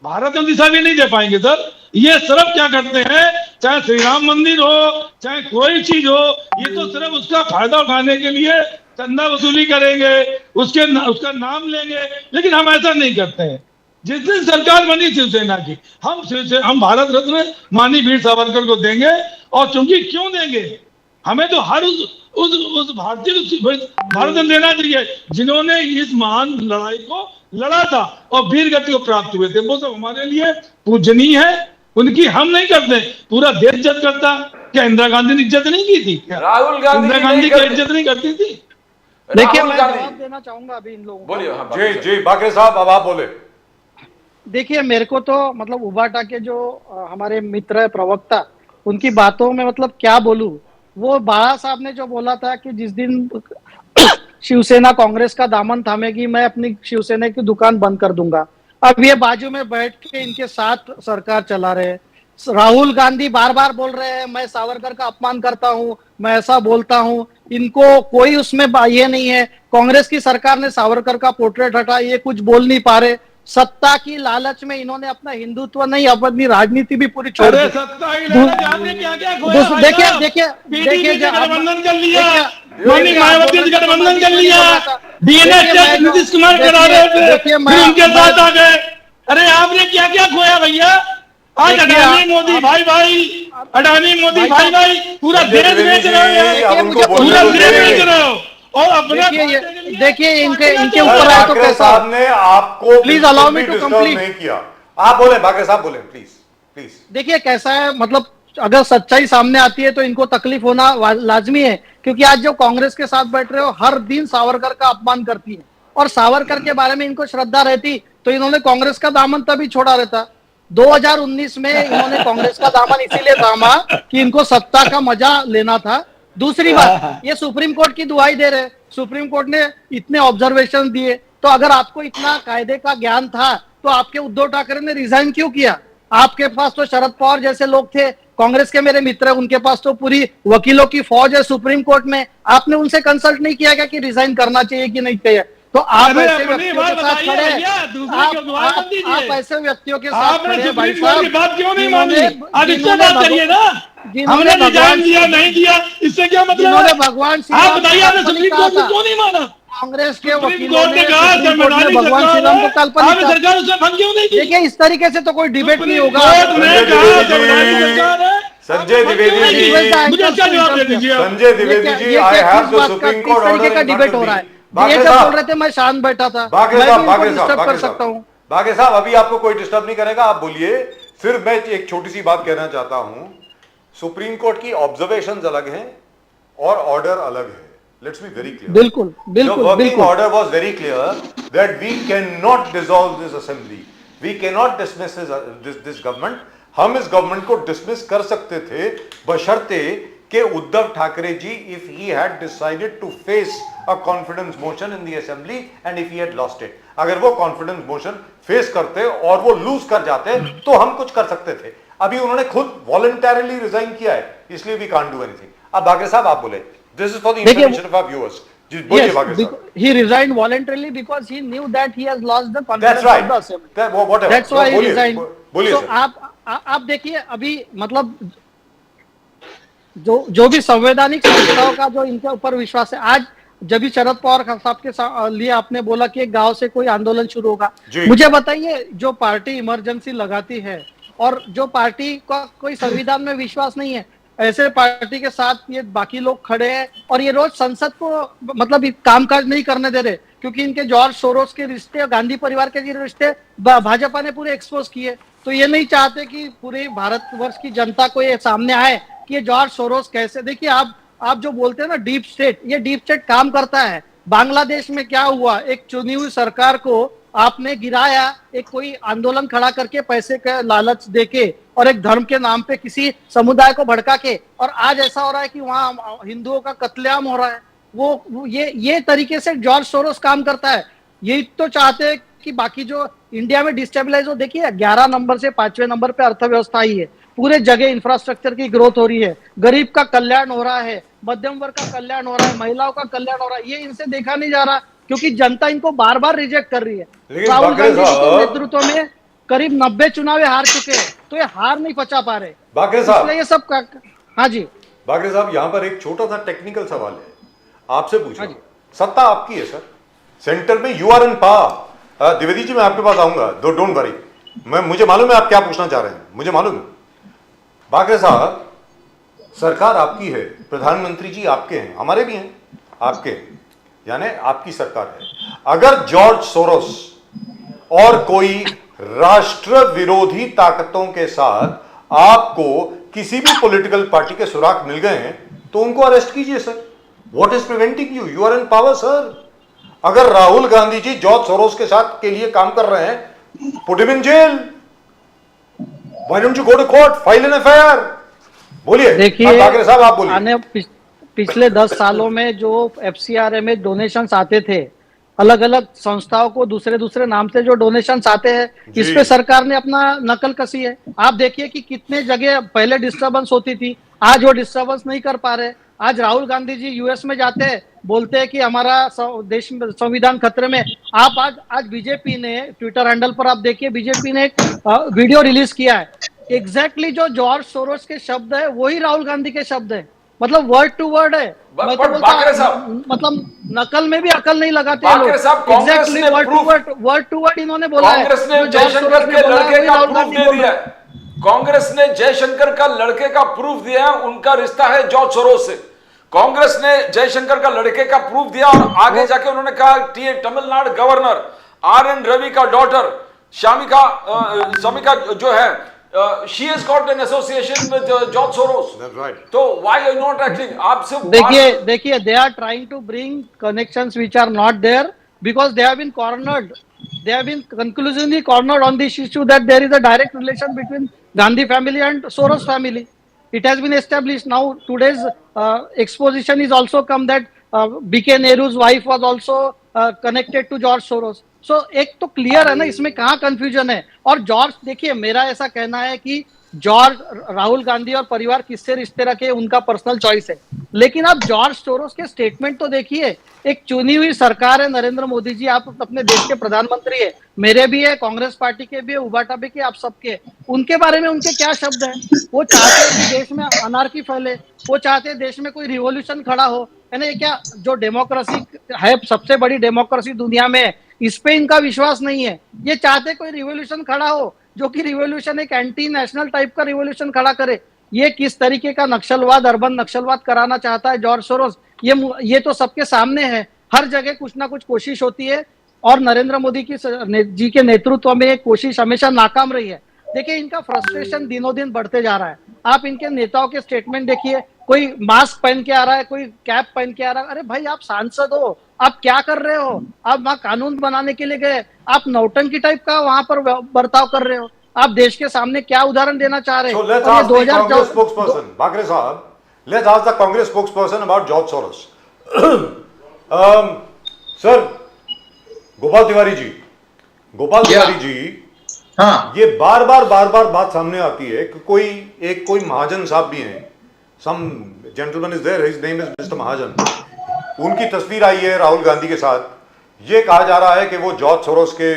भारत रत्न दिशा भी नहीं दे पाएंगे सर। ये सिर्फ क्या करते हैं, चाहे श्री राम मंदिर हो चाहे कोई चीज हो, ये तो सिर्फ उसका फायदा उठाने के लिए चंदा वसूली करेंगे, उसका नाम लेंगे, लेकिन हम ऐसा नहीं करते हैं। जिस दिन सरकार बनी शिवसेना की, हम भारत रत्न माननीय वीर सावरकर को देंगे। और चूंकि क्यों देंगे, हमें तो हर उस भारतीय भारत रत्न देना चाहिए जिन्होंने इस महान लड़ाई को लड़ा था और वीर गति को प्राप्त हुए थे, वो सब हमारे लिए पूजनीय है, उनकी हम नहीं करते, पूरा देश इज्जत करता। क्या इंदिरा गांधी ने इज्जत नहीं की थी? राहुल गांधी इंदिरा गांधी की इज्जत नहीं करती थी? देखिए मैं जवाब देना चाहूंगा अभी इन लोगों को। बोलिए। जी बाकरे साहब अब आप बोले। देखिए मेरे को तो मतलब उबाटा के जो हमारे मित्र है प्रवक्ता, उनकी बातों में मतलब क्या बोलूं, वो बाला साहब ने जो बोला था कि जिस दिन शिवसेना कांग्रेस का दामन थामेगी मैं अपनी शिवसेना की दुकान बंद कर दूंगा। अब ये बाजू में बैठ के इनके साथ सरकार चला रहे हैं। राहुल गांधी बार बार बोल रहे हैं मैं सावरकर का अपमान करता हूं, मैं ऐसा बोलता हूं, इनको कोई उसमें ये नहीं है। कांग्रेस की सरकार ने सावरकर का पोर्ट्रेट हटा, ये कुछ बोल नहीं पा रहे। सत्ता की लालच में इन्होंने अपना हिंदुत्व नहीं, अपनी राजनीति भी पूरी छोड़ दी। देखिए गठबंधन कर लिया, मायावती ने गठबंधन कर लिया, डीएनए टेस्ट नीतीश कुमार करा रहे थे, फिर उनके साथ आ गए। अरे आपने क्या क्या खोया भैया? आज अडानी मोदी भाई अडानी मोदी भाई पूरा देश बेच रहे हो, पूरा देश बेच रहे हो। और अपने देखिए इनके ऊपर आए तो कैसा? ने आपको please allow me to complete नहीं किया। आप बोले बाकरे साहब, बोले प्लीज। देखिए कैसा है, मतलब अगर सच्चाई सामने आती है तो इनको तकलीफ होना लाजमी है, क्योंकि आज जो कांग्रेस के साथ बैठ रहे हो हर दिन सावरकर का अपमान करती है, और सावरकर के बारे में इनको श्रद्धा रहती तो इन्होंने कांग्रेस का दामन तभी छोड़ा रहता। 2019 में इन्होंने कांग्रेस का दामन इसीलिए थामा कि इनको सत्ता का मजा लेना था। दूसरी बात, ये सुप्रीम कोर्ट की दुहाई दे रहे, सुप्रीम कोर्ट ने इतने ऑब्जर्वेशन दिए, तो अगर आपको इतना कायदे का ज्ञान था तो आपके उद्धव ठाकरे ने रिजाइन क्यों किया? आपके पास तो शरद पवार जैसे लोग थे, कांग्रेस के मेरे मित्र, उनके पास तो पूरी वकीलों की फौज है सुप्रीम कोर्ट में, आपने उनसे कंसल्ट नहीं किया क्या कि रिजाइन करना चाहिए कि नहीं चाहिए? तो आप ऐसे व्यक्तियों के साथ खड़े हैं, आप ऐसे व्यक्तियों के साथ खड़े हैं भाई साहब, बात क्यों नहीं मानी? अब इससे बात करिए ना, हमने रिजाइन दिया नहीं दिया, इससे क्या मतलब जिन्होंने है? भगवान श्री आप राम बताइए, को आपने कल्पनिक सुप्रीम कहा कोर्ट में था। क्यों नहीं माना? कांग्रेस के सुप्रीम वकीलों कोर्ट ने ने कहा सुप्रीम कोर्ट में संवैधानिक भगवान श्री राम को सरकार है, काल्पनिक आपने कहा। सरकार उसमें भंग क्यों नहीं की? देखिए इस तरीके से तो कोई डिबेट नहीं होगा। कोर्ट ने कहा द्विवेदी संवैधानिक जी, सरकार है, संजय द्विवेदी जी, मुझे इसका जवाब दे दीजिए आप। Sanjay Dwivedi ji, I have the Supreme Court तरीके का ऑर्डर डिबेट हो रहा है। ये बागे जब साहब, बोल रहे थे मैं शांत बैठा था, मैं बागे भी साहब, इनको बागे साहब, डिस्टर्ब कर बागे सकता साहब, हूँ। बागे साहब, अभी आपको कोई डिस्टर्ब नहीं करेगा, आप बोलिए। फिर मैं एक छोटी सी बात कहना चाहता हूं, सुप्रीम कोर्ट की ऑब्जर्वेशंस अलग हैं और ऑर्डर अलग है। Let's be very clear. बिल्कुल बिल्कुल The working बिल्कुल। order was very clear that we cannot dissolve this assembly. We cannot dismiss this government. हम इस गवर्नमेंट को डिसमिस कर सकते थे बशर्ते कि Uddhav Thackeray ji, if he had decided to face a confidence motion in the assembly and if he had lost it, अगर वो confidence motion फेस करते और वो लूज कर जाते तो हम कुछ कर सकते थे। अभी उन्होंने खुद voluntarily रिजाइन किया है, इसलिए we can't do anything। अब बागे साहब आप बोले, this is for the information of our viewers। जी बोलिए बागे साहब। He resigned voluntarily because he knew that he has lost the confidence That's right. of the assembly. Whatever. That's why he resigned. बोलिए So सर। आप देखिए अभी मतलब जो भी संवैधानिक संस्थाओं का जो इनके ऊपर विश्वास है, आज जब भी शरद पवार साहब के लिए आपने बोला कि एक गांव से कोई आंदोलन शुरू होगा, मुझे बताइए जो पार्टी इमरजेंसी लगाती है और जो पार्टी का कोई संविधान में विश्वास नहीं है, ऐसे पार्टी के साथ ये बाकी लोग खड़े हैं और ये रोज संसद को मतलब कामकाज नहीं करने दे रहे, क्योंकि इनके जॉर्ज सोरोस के रिश्ते और गांधी परिवार के रिश्ते भाजपा ने पूरे एक्सपोज किए। तो ये नहीं चाहते कि पूरे भारतवर्ष की जनता को ये सामने आए कि ये जॉर्ज सोरोस कैसे। देखिए आप जो बोलते हैं ना डीप स्टेट, ये डीप स्टेट काम करता है। बांग्लादेश में क्या हुआ, एक चुनी हुई सरकार को आपने गिराया, एक कोई आंदोलन खड़ा करके पैसे का लालच देके और एक धर्म के नाम पे किसी समुदाय को भड़का के, और आज ऐसा हो रहा है कि वहां हिंदुओं का कत्लेआम हो रहा है। वो ये तरीके से जॉर्ज सोरोस काम करता है। यही तो चाहते हैं कि बाकी जो इंडिया में डिस्टेबलाइज हो। देखिए 11 नंबर से 5वें नंबर पे अर्थव्यवस्था ही है, पूरे जगह इंफ्रास्ट्रक्चर की ग्रोथ हो रही है, गरीब का कल्याण हो रहा है, मध्यम वर्ग का कल्याण हो रहा है, महिलाओं का कल्याण हो रहा है। ये इनसे देखा नहीं जा रहा क्योंकि जनता इनको बार बार रिजेक्ट कर रही है। राहुल गांधी जी के नेतृत्व में करीब 90 चुनाव हार चुके हैं, तो ये हार नहीं पचा पा रहे। बाकरे साहब, ये सब हाँ जी बाकरे साहब, यहाँ पर एक छोटा सा टेक्निकल सवाल है, आपसे पूछा। हाँ जी। सत्ता आपकी है सर, सेंटर में you are in power. Dwivedi ji मैं आपके पास आऊंगा, डोंट वरी, मुझे मालूम है आप क्या पूछना चाह रहे हैं, मुझे मालूम है। बाकरे साहब, सरकार आपकी है, प्रधानमंत्री जी आपके हैं, हमारे भी हैं, आपके हैं, यानी आपकी सरकार है। अगर जॉर्ज सोरोस और कोई राष्ट्र विरोधी ताकतों के साथ आपको किसी भी पॉलिटिकल पार्टी के सुराग मिल गए हैं तो उनको अरेस्ट कीजिए sir. What is preventing you? You are in power sir. अगर राहुल गांधी जी जॉर्ज सोरोस के साथ के लिए काम कर रहे हैं, put him in jail. Why don't you go to court, file an FIR? बोलिए। देखिए बाकरे साहब आप बोलिए। पिछले 10 सालों में जो एफसीआरए में डोनेशंस आते थे, अलग अलग संस्थाओं को दूसरे नाम से जो डोनेशंस आते हैं, इस पे सरकार ने अपना नकल कसी है। आप देखिए कि कितने जगह पहले डिस्टर्बेंस होती थी, आज वो डिस्टर्बेंस नहीं कर पा रहे। आज राहुल गांधी जी यूएस में जाते हैं, बोलते हैं कि हमारा देश में संविधान खतरे में। आप आज बीजेपी ने ट्विटर हैंडल पर आप देखिए, बीजेपी ने एक वीडियो रिलीज किया है, एग्जैक्टली जो जॉर्ज सोरोस के शब्द है वही राहुल गांधी के शब्द है, मतलब वर्ड टू वर्ड है। मैं तो बोलता मतलब नकल में भी अकल नहीं लगाते लोग। एग्जैक्टली वर्ड टू वर्ड इन्होंने बोला है। कांग्रेस ने जयशंकर के लड़के का प्रूफ दे दिया है। कांग्रेस ने जयशंकर का लड़के का प्रूफ दिया है, उनका रिश्ता है जॉर्ज सोरोस से। कांग्रेस ने जयशंकर का लड़के का प्रूफ दिया और आगे जाके उन्होंने कहा तमिलनाडु गवर्नर आर.एन. रवि का डॉटर शमिका जो है, she has got an association with George Soros. That's right. So why are you not acting? आप सिर्फ देखिए they are trying to bring connections which are not there because they have been cornered. They have been conclusively cornered on this issue that there is a direct relation between Gandhi family and Soros family. It has been established. Now today's exposition is also come that B.K. Nehru's wife was also connected to George Soros. So एक तो क्लियर है ना, इसमें कहाँ कंफ्यूजन है। और जॉर्ज, देखिए मेरा ऐसा कहना है कि जॉर्ज राहुल गांधी और परिवार किससे रिश्ते रखे उनका पर्सनल चॉइस है, लेकिन आप जॉर्ज सोरोस के स्टेटमेंट तो देखिए। एक चुनी हुई सरकार है नरेंद्र मोदी जी, आप अपने देश के प्रधानमंत्री है, मेरे भी है, कांग्रेस पार्टी के भी है, उबाटा भी के, आप सबके, उनके बारे में उनके क्या शब्द हैं? वो चाहते हैं कि देश में अनार्की फैले, वो चाहते हैं देश में कोई रिवॉल्यूशन खड़ा हो, है ना? ये क्या जो डेमोक्रेसी है, सबसे बड़ी डेमोक्रेसी दुनिया में, इस पे इनका विश्वास नहीं है। ये चाहते कोई रिवॉल्यूशन खड़ा हो, जो कि रिवॉल्यूशन एक एंटी नेशनल टाइप का रिवॉल्यूशन खड़ा करे। ये किस तरीके का नक्सलवाद, अर्बन नक्सलवाद कराना चाहता है जॉर्ज सोरोस, ये तो सबके सामने है। हर जगह कुछ ना कुछ कोशिश होती है और नरेंद्र मोदी जी के नेतृत्व में ये कोशिश हमेशा नाकाम रही है। देखिए, इनका फ्रस्ट्रेशन दिनों दिन बढ़ते जा रहा है। आप इनके नेताओं के स्टेटमेंट देखिए, कोई मास्क पहन के आ रहा है, कोई कैप पहन के आ रहा है। अरे भाई, आप सांसद हो, आप क्या कर रहे हो? आप वहां कानून बनाने के लिए गए, आप नौटंकी टाइप का वहां पर बर्ताव कर रहे हो। आप देश के सामने क्या उदाहरण देना चाह रहे So हैं? let's ask the Congress spokesperson, Bakre Sahab. Let's ask the Congress spokesperson about George Soros. Sir, Gopal Tiwari जी, हाँ, ये बार बार बात सामने आती है कि कोई महाजन साहब भी हैं, some gentleman is there, his name is Mr. महाजन, उनकी तस्वीर आई है राहुल गांधी के साथ। ये कहा जा रहा है कि वो जॉर्ज सोरोस के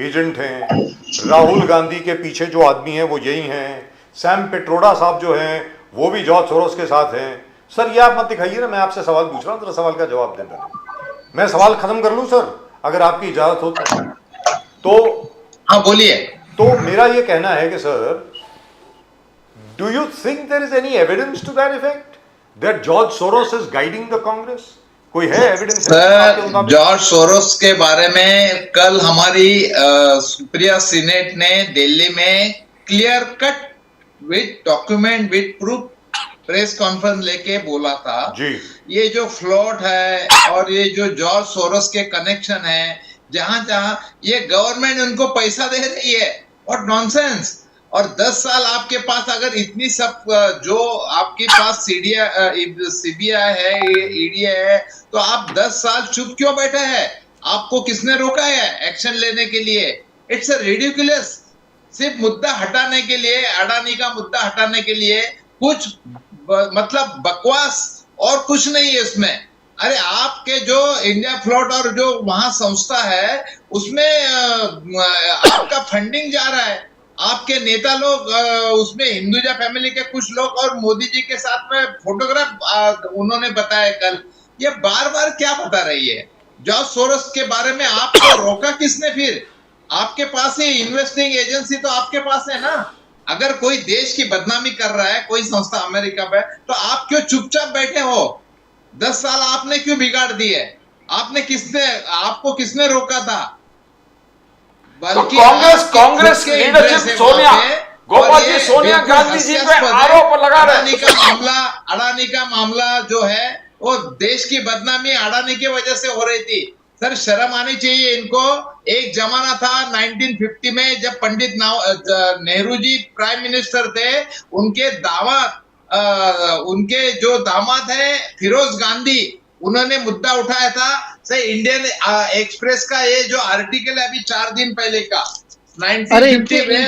एजेंट हैं, राहुल गांधी के पीछे जो आदमी हैं वो यही हैं, सैम पेट्रोडा साहब जो हैं वो भी जॉर्ज सोरोस के साथ हैं। सर, ये आप मत दिखाइए ना, मैं आपसे सवाल पूछ रहा हूँ, तो सवाल का जवाब दें पहले। मैं सवाल खत्म कर लूँ सर, अगर आपकी इजाजत हो तो। हाँ, बोलिए। तो मेरा ये कहना है कि sir, do you think there is any evidence to that effect that George Soros is guiding the Congress? कोई है एविडेंस? सर, जॉर्ज सोरोस के बारे में कल हमारी सुप्रिया सीनेट ने दिल्ली में clear cut with document with proof press conference लेके बोला था जी। ये जो फ्लॉट है और ये जो जॉर्ज सोरोस के कनेक्शन है, जहां ये गवर्नमेंट उनको पैसा दे रही है, और नॉनसेंस। और 10 साल आपके पास अगर इतनी सब जो आपके पास सीबीआई है, ईडी है, तो आप 10 साल चुप क्यों बैठे हैं? आपको किसने रोका है एक्शन लेने के लिए? It's a ridiculous. सिर्फ मुद्दा हटाने के लिए, अडानी का मुद्दा हटाने के लिए कुछ मतलब बकवास और कुछ नहीं है इसमें। अरे, आपके जो इंडिया फ्लोट और जो वहां संस्था है उसमें आपका फंडिंग जा रहा है, आपके नेता लोग उसमें हिंदुजा फैमिली के कुछ लोग और मोदी जी के साथ में फोटोग्राफ उन्होंने बताया कल। ये बार बार क्या बता रही है? जॉर्ज सोरोस के बारे में आपको रोका किसने? फिर आपके पास ही इन्वेस्टिंग एजेंसी तो आपके पास है ना। अगर कोई देश की बदनामी कर रहा है, कोई संस्था अमेरिका में, तो आप क्यों चुपचाप बैठे हो? 10 साल आपने क्यों बिगाड़ दिए? आपको किसने रोका था? बल्कि कांग्रेस की लीडरशिप गोपाल जी सोनिया गांधी जी पे आरोप लगा रहे हैं। अडानी का मामला जो है वो देश की बदनामी अडानी की वजह से हो रही थी। सर, शर्म आनी चाहिए इनको। एक जमाना था 1950 में, जब पंडित नेहरू जी प्राइम मिनिस्टर थे, उनके जो दामाद है फिरोज गांधी, उन्होंने मुद्दा उठाया था से इंडियन एक्सप्रेस का ये जो आर्टिकल है अभी 4 दिन पहले का 1950 में,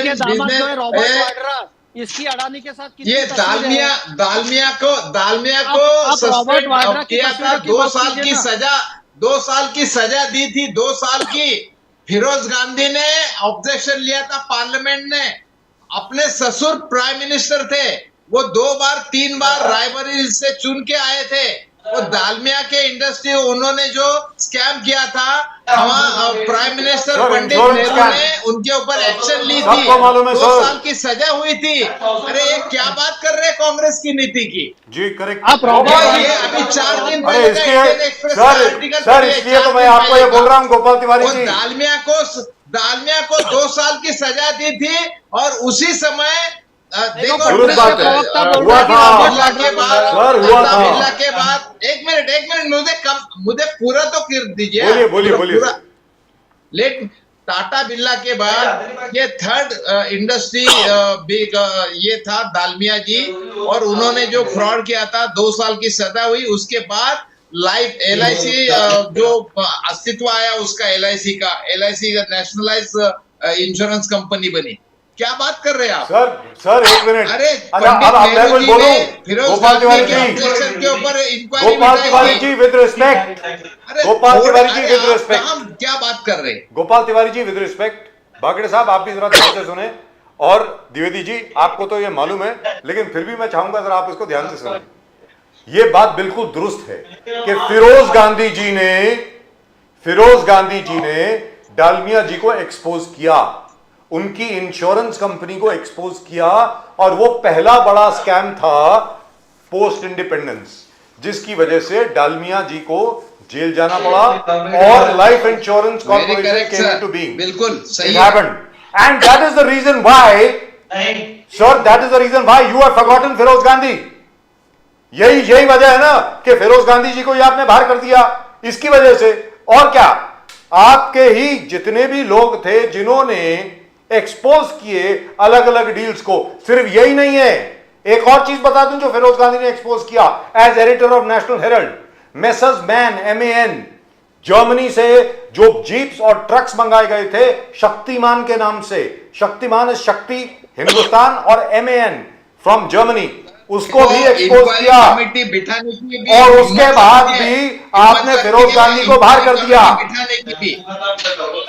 इसकी अडानी के साथ ये दालमिया को सस्पेंड किया था। 2 साल की सजा दी थी, 2 साल की। फिरोज गांधी ने ऑब्जेक्शन लिया था पार्लियामेंट ने। अपने ससुर प्राइम मिनिस्टर थे, वो 2 बार 3 बार रायबरेली से चुन के आए थे। वो दालमिया के इंडस्ट्री उन्होंने जो स्कैम किया था, प्राइम मिनिस्टर पंडित नेहरू ने उनके ऊपर एक्शन ली थी। 2 साल की सजा हुई थी। अरे, ये क्या बात कर रहे हैं कांग्रेस की नीति की? जी, करेक्ट। ये अभी 4 दिन पहले का इंडियन एक्सप्रेस का आर्टिकल सर, इसलिए तो मैं आपको ये बोल रहा हूँ गोपाल तिवारी जी, दालमिया को 2 साल की सजा दी थी, और उसी समय देखो, हुआ के बाद एक मिनट मुझे पूरा तो कर दीजिए। बोलिए। लेकिन टाटा बिरला के बाद ये थर्ड इंडस्ट्री ये था दालमिया जी, और उन्होंने जो फ्रॉड किया था, 2 साल की सजा हुई। उसके बाद लाइफ LIC जो अस्तित्व आया उसका, LIC का नेशनलाइज इंश्योरेंस कंपनी बनी। क्या बात कर रहे हैं आप? सर एक मिनट। अरे अच्छा, अब मैं नेहरू कुछ जी बोलूं? ने फिरोज गोपाल तिवारी गांधी के जी, ऑब्जेक्शन के ऊपर inquiry Gopal Tiwari ji with respect, Gopal Tiwari ji with respect, हम क्या बात कर रहे हैं? गोपाल तिवारी जी विद रिस्पेक्ट, बागड़े साहब आप भी जरा ध्यान से सुने, और द्विवेदी जी आपको तो ये मालूम है, लेकिन फिर भी मैं चाहूंगा जरा आप इसको ध्यान से सुने। ये बात बिल्कुल दुरुस्त है कि फिरोज गांधी जी ने डालमिया जी को एक्सपोज किया, उनकी इंश्योरेंस कंपनी को एक्सपोज किया, और वो पहला बड़ा स्कैम था पोस्ट इंडिपेंडेंस, जिसकी वजह से डालमिया जी को जेल जाना पड़ा और life insurance corporation came into being. बिल्कुल सही It happened. And that is the reason why, sir, that is the reason why you have forgotten Firoz Gandhi. यही वजह है ना कि फिरोज गांधी जी को ये आपने बाहर कर दिया, इसकी वजह से। और क्या, आपके ही जितने भी लोग थे जिन्होंने एक्सपोज किए अलग अलग डील्स को, सिर्फ यही नहीं है, एक और चीज बता दूं जो फिरोज गांधी ने एक्सपोज किया as editor of National Herald, messrs man MAN, Germany से जो जीप्स और ट्रक्स मंगाए गए थे शक्तिमान के नाम से, शक्तिमान शक्ति हिंदुस्तान, और MAN फ्रॉम जर्मनी, उसको भी एक्सपोज किया, कमेटी बिठाने की भी, और उसके बाद भी आपने फिरोज गांधी को बाहर कर दिया। बिठाने की भी।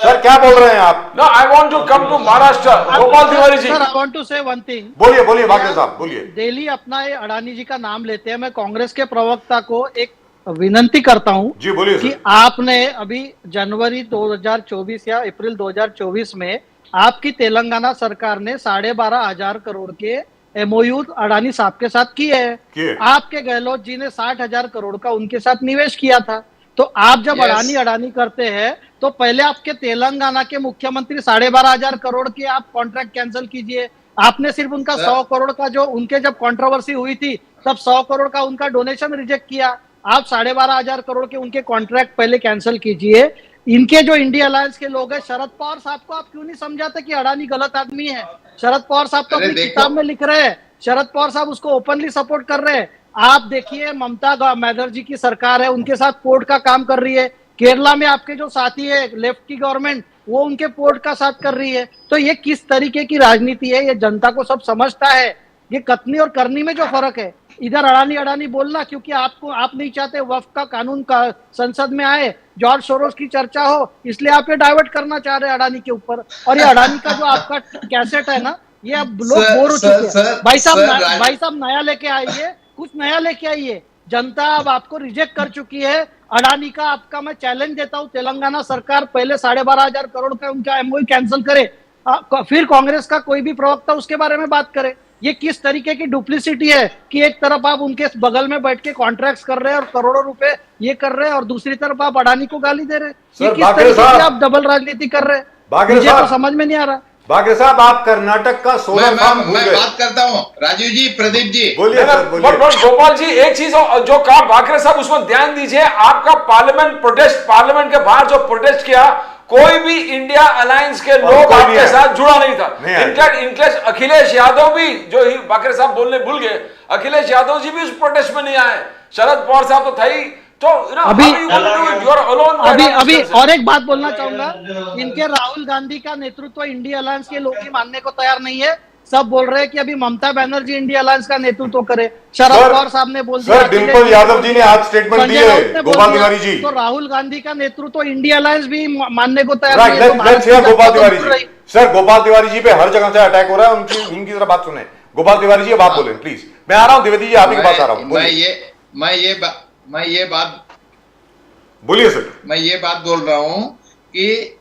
सर क्या बोल रहे हैं आप? No, I want to come to Maharashtra. Gopal Tiwari ji, sir, I want to say one thing. बोलिए बागड़े साहब बोलिए। डेली अपना ये अडानी जी का नाम लेते हैं, मैं कांग्रेस के प्रवक्ता को एक विनंती करता हूं जी बोलिए कि सर। आपने अभी जनवरी 2024 या अप्रैल 2024 में आपकी तेलंगाना सरकार ने 12,500 करोड़ के MOU अडानी साहब के साथ किए किए। हैं। आपके गहलोत जी ने 60,000 करोड़ का उनके साथ निवेश किया था। तो आप जब Yes. अडानी करते हैं तो पहले आपके तेलंगाना के मुख्यमंत्री 12,500 करोड़ के आप कॉन्ट्रैक्ट कैंसिल कीजिए। आपने सिर्फ उनका सर। 100 करोड़ का, जो उनके जब कंट्रोवर्सी हुई थी तब 100 करोड़ का उनका डोनेशन रिजेक्ट किया। आप 12,500 करोड़ के उनके कॉन्ट्रैक्ट पहले कैंसिल कीजिए। इनके जो इंडिया अलायंस के लोग हैं, शरद पवार साहब को आप क्यों नहीं समझाते कि अडानी गलत आदमी है? शरद पवार साहब तो अरे अपनी देखो। किताब में लिख रहे हैं, शरद पवार साहब उसको ओपनली सपोर्ट कर रहे हैं। आप देखिए, ममता बनर्जी की सरकार है, उनके साथ पोर्ट का काम कर रही है। केरला में आपके जो साथी है लेफ्ट की गवर्नमेंट, वो उनके पोर्ट का साथ कर रही है। तो ये किस तरीके की राजनीति है, ये जनता को सब समझता है। ये कथनी और करनी में जो फर्क है, इधर अडानी बोलना क्योंकि आप नहीं चाहते वक्फ का कानून का संसद में आए, जॉर्ज सोरोस की चर्चा हो, इसलिए आप ये डाइवर्ट करना चाह रहे हैं अडानी के ऊपर। और ये अडानी का जो आपका कैसेट है ना, ये अब लोग बोर हो चुके हैं। भाई साहब नया लेके आइए, कुछ नया लेके आइए। जनता अब आपको रिजेक्ट कर चुकी है। अडानी का आपका मैं चैलेंज देता हूं, तेलंगाना सरकार पहले 12,500 करोड़ का उनका MOU कैंसिल करे, फिर कांग्रेस का कोई भी प्रवक्ता उसके बारे में बात करे। ये किस तरीके की डुप्लिसिटी है कि एक तरफ आप उनके बगल में बैठ के कॉन्ट्रैक्ट्स कर रहे हैं और करोड़ों रुपए ये कर रहे हैं, और दूसरी तरफ आप अडानी को गाली दे रहे हैं। ये किस तरीके की आप डबल राजनीति कर रहे हैं? मुझे तो समझ में नहीं आ रहा। बागड़े साहब आप कर्नाटक का सोलर फार्म भूल मैं गए। बात करता हूँ, राजीव जी, प्रदीप जी। बोलिए सर बोलिए। गोपाल जी, एक चीज जो कहा बाकरे साहब, उसमें ध्यान दीजिए। आपका पार्लियामेंट के बाहर जो प्रोटेस्ट किया, कोई भी इंडिया अलायंस के लोग आपके साथ जुड़ा नहीं था। इनकेस अखिलेश यादव भी, जो ही बाकरे साहब बोलने भूल गए, अखिलेश यादव जी भी उस प्रोटेस्ट में नहीं आए। शरद पवार साहब तो था ही। तो अभी और एक बात बोलना चाहूंगा, इनके राहुल गांधी का नेतृत्व इंडिया अलायंस के लोग ही मानने को तैयार नहीं है। सब बोल रहे हैं कि अभी ममता बनर्जी इंडिया अलायंस का नेतृत्व करे। शरद पवार साहब ने बोल दिया, सर डिम्पल यादव जी ने आज स्टेटमेंट दी है, गोपाल तिवारी जी। तो राहुल गांधी का नेतृत्व इंडिया अलायंस भी मानने को तैयार नहीं है। गोपाल तिवारी जी, सर गोपाल तिवारी जी पे हर जगह से अटैक हो रहा है, उनकी तरह बात सुने। गोपाल तिवारी जी अब आप बोले प्लीज। मैं आ रहा हूँ द्विवेदी जी, आप ही के पास आ रहा हूँ। बोलिए सर। मैं ये बात बोल रहा हूं कि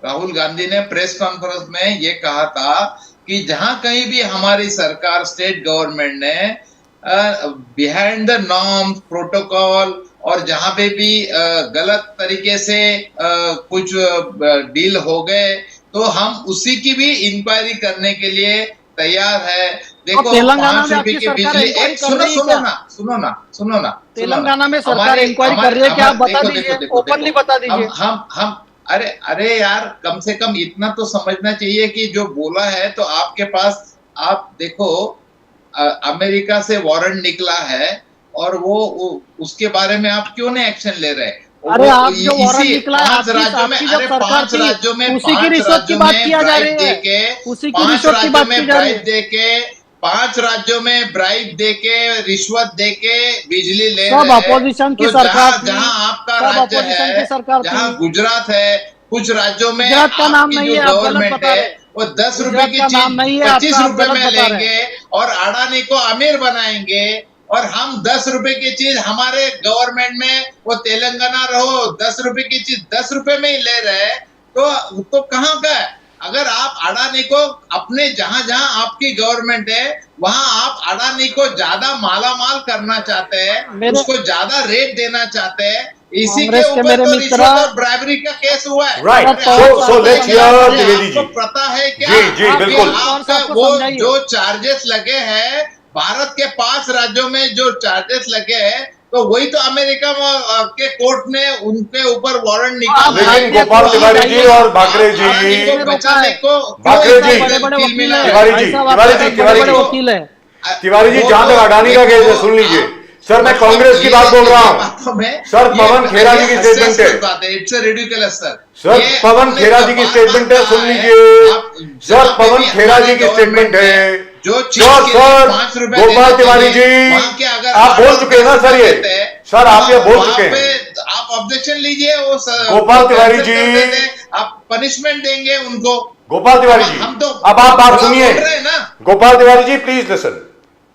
राहुल गांधी ने प्रेस कॉन्फ्रेंस में ये कहा था कि जहां कहीं भी हमारी सरकार, स्टेट गवर्नमेंट ने बिहाइंड द नॉर्म्स, प्रोटोकॉल, और जहां पे भी गलत तरीके से कुछ डील हो गए, तो हम उसी की भी इंक्वायरी करने के लिए तैयार है। देखो, 5 रुपए की बिजली, सुनो ना, तेलंगाना में सरकार इंक्वायरी कर रही है, क्या आप बता दीजिए, ओपनली बता दीजिए। हम अरे यार, कम से कम इतना तो समझना चाहिए कि जो बोला है, तो आपके पास, आप देखो, अमेरिका से वारंट निकला है, और वो उसके बारे में आप क्यों नहीं एक्शन ले रहे? अरे आप जो वारंट इसी निकला है, 5 राज्यों में, आपकी जब अरे सरकार 5 थी, राज्यों में उसी की 5 रिश्वत की राज्यों बात में किया जा रही ब्राइब है, देके उसी की 5 रिश्वत की राज्यों बात में की जा रही ब्राइब है। देके 5 राज्यों में ब्राइब देके रिश्वत देके बिजली ले सब रहे हैं। अपोजिशन की तो सरकार थी, जहां आपका सब राज्य अपोजिशन है, की सरकार जहां थी। गुजरात है, कुछ राज्यों में गुजरात का नाम आपकी नहीं जो है, आप गलत गवर्नमेंट बता है रहे हैं। वो 10 रुपए गुजरात की का नाम चीज नहीं है 25 आपका, आप रुपए गलत में बता रहे हैं। लेंगे और अडानी को अमीर बनाएंगे, और हम 10 रुपए की चीज हमारे गवर्नमेंट में, वो तेलंगाना रहो, 10 रुपए की चीज 10 रुपए में ही ले रहे हैं। तो कहाँ का है? अगर आप अडानी को अपने जहां जहां आपकी गवर्नमेंट है वहां आप अडानी को ज्यादा मालामाल करना चाहते हैं, उसको ज्यादा रेट देना चाहते हैं, इसी के कांग्रेस के ऊपर मेरे तो मित्र, रिश्वत और ब्राइबरी का केस हुआ है। Right. अरे So let's hear Dwivedi ji. आपको पता है क्या? जी, जी, कि बिल्कुल। आपका आपको वो समझाइए। जो चार्जेस लगे हैं भारत के 5 राज्यों में जो चार्जेस लगे हैं, तो वही तो अमेरिका के कोर्ट ने उनके ऊपर वारंट निकाला। लेकिन गोपाल तिवारी जी और भाकरे जी, बचाने को भाकरे जी, बड़े-बड़े वकील हैं, तिवारी जी, भाई साहब, तिवारी आप जी, बड़े-बड़े तिवारी जी। वकील हैं। तिवारी जी, जहां तक अडानी का केस है, सुन लीजिए सर, मैं कांग्रेस की बात बोल रहा हूँ सर। पवन खेरा जी की स्टेटमेंट है, इट्स रिडिकुलस सर। सर पवन खेरा जी की स्टेटमेंट है, सुन लीजिए सर, पवन खेरा जी की स्टेटमेंट है जो सर 5 रुपए गोपाल तिवारी जी, आप बोल चुके हैं ना सर, ये सर आप ये बोल चुके हैं। आप ऑब्जेक्शन लीजिए, वो गोपाल तिवारी जी, आप पनिशमेंट देंगे उनको। गोपाल तिवारी जी, हम तो अब आप बात बोल सुनिए। रहे हैं ना। गोपाल तिवारी जी प्लीज लिसन।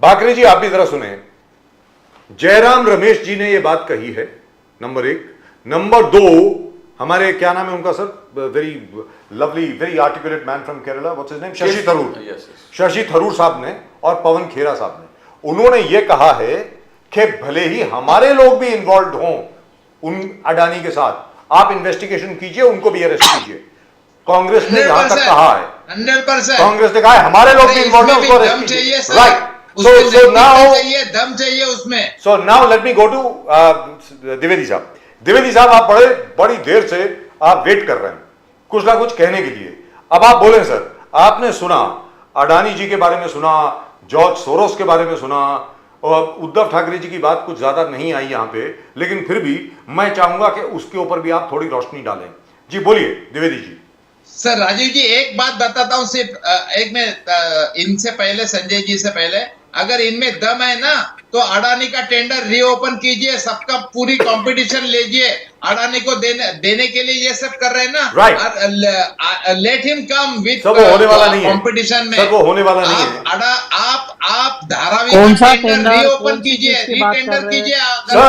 भाकरे जी आप भी जरा सुने। जयराम रमेश जी ने ये बात कही है, नंबर 1। नंबर 2, हमारे क्या नाम है उनका sir, very lovely very articulate man from Kerala, what's his name, Shashi Tharoor. Shashi Tharoor साहब ने और पवन खेरा साहब ने, उन्होंने ये कहा है कि भले ही हमारे लोग भी इन्वॉल्व हों उन अडानी के साथ, आप इन्वेस्टिगेशन कीजिए, उनको भी अरेस्ट कीजिए। कांग्रेस ने यहां तक कहा है, 100%। कांग्रेस ने कहा है हमारे लोग भी इन्वॉल्व हैं, उसको अरेस्ट कीजिए। राइट। So now चाहिए, दम चाहिए उसमें। So now let me go to Dwivedi साहब। द्विवेदी साहब, आप बड़ी देर से आप वेट कर रहे हैं कुछ ना कुछ कहने के लिए। अब आप बोलें सर। आपने सुना अडानी जी के बारे में, सुना जॉर्ज सोरोस के बारे में सुना, और उद्धव ठाकरे जी की बात कुछ ज्यादा नहीं आई यहाँ पे, लेकिन फिर भी मैं चाहूंगा कि उसके ऊपर भी आप थोड़ी रोशनी डालें। जी बोलिए द्विवेदी जी। सर राजीव जी, एक बात बताता हूं सिर्फ, एक में इनसे पहले, संजय जी से पहले, अगर इनमें दम है ना तो अडानी का टेंडर रीओपन कीजिए, सबका पूरी कंपटीशन लीजिए। अडानी को देने के लिए ये सब कर रहे हैं ना। Right. Let him come with sir वो होने वाला नहीं है कंपटीशन में। सर, वो होने वाला नहीं है। आप धारावी कौन सा टेंडर टेंडर, रीओपन कौन सी कीजिए, चीज की बात कर रीटेंडर रहे हैं? कीजिए। Sir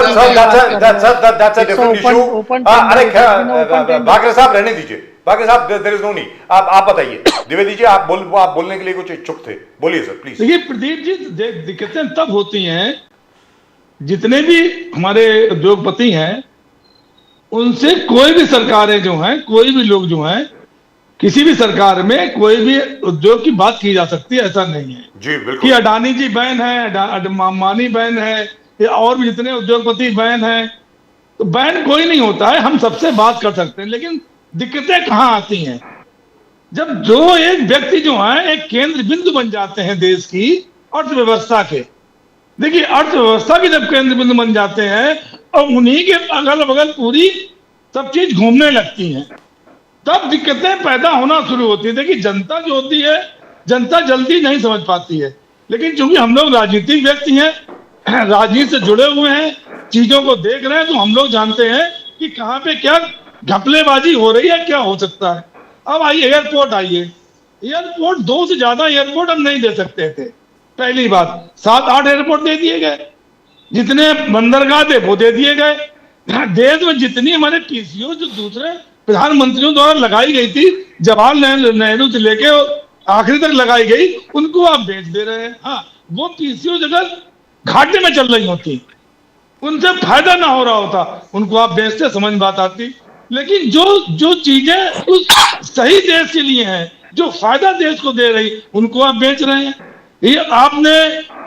that's a different It's a issue। open अरे tender, open tender। भाकरे साहब रहने दीजिए, भाकरे साहब देयर इज नो नीड। आप बताइए द्विवेदी जी, आप बोलने के लिए कुछ इच्छुक थे, बोलिए सर प्लीज। देखिए प्रदीप जी, दिक्कतें तब होती हैं जितने भी हमारे उद्योगपति हैं उनसे कोई भी सरकारें जो हैं, कोई भी लोग जो हैं, किसी भी सरकार में कोई भी उद्योग की बात की जा सकती है, ऐसा नहीं है जी कि बिल्कुल। अडानी जी बैन है, अंबानी बैन है, या और भी जितने उद्योगपति बैन हैं, तो बैन कोई नहीं होता है, हम सबसे बात कर सकते हैं। लेकिन दिक्कतें कहाँ आती हैं, जब जो एक व्यक्ति जो है एक केंद्र बिंदु बन जाते हैं देश की अर्थव्यवस्था के। देखिए अर्थव्यवस्था के जब केंद्र बिंदु बन जाते हैं और उन्हीं के अगल बगल पूरी सब चीज घूमने लगती हैं, तब दिक्कतें पैदा होना शुरू होती है। देखिए जनता जो होती है, जनता जल्दी नहीं समझ पाती है, लेकिन चूंकि हम लोग राजनीतिक व्यक्ति हैं, राजनीति से जुड़े हुए हैं, चीजों को देख रहे हैं, तो हम लोग जानते हैं कि कहाँ पे क्या घपलेबाजी हो रही है, क्या हो सकता है। अब आइए एयरपोर्ट, आइए एयरपोर्ट, 2 से ज्यादा एयरपोर्ट हम नहीं दे सकते थे। पहली बात, 7-8 एयरपोर्ट दे दिए गए, जितने बंदरगाह थे वो दे दिए गए। देश में जितनी हमारे पीसीओ जो दूसरे प्रधानमंत्रियों द्वारा लगाई गई थी, जवाहरलाल नेहरू से लेके आखिरी तक लगाई गई, उनको आप बेच दे रहे हैं। हाँ, वो पीसीओ जगह घाटे में चल रही होती, उनसे फायदा ना हो रहा होता, उनको आप बेचते, समझ बात आती। लेकिन जो चीजें उस सही देश के लिए हैं, जो फायदा देश को दे रही, उनको आप बेच रहे हैं। ये आपने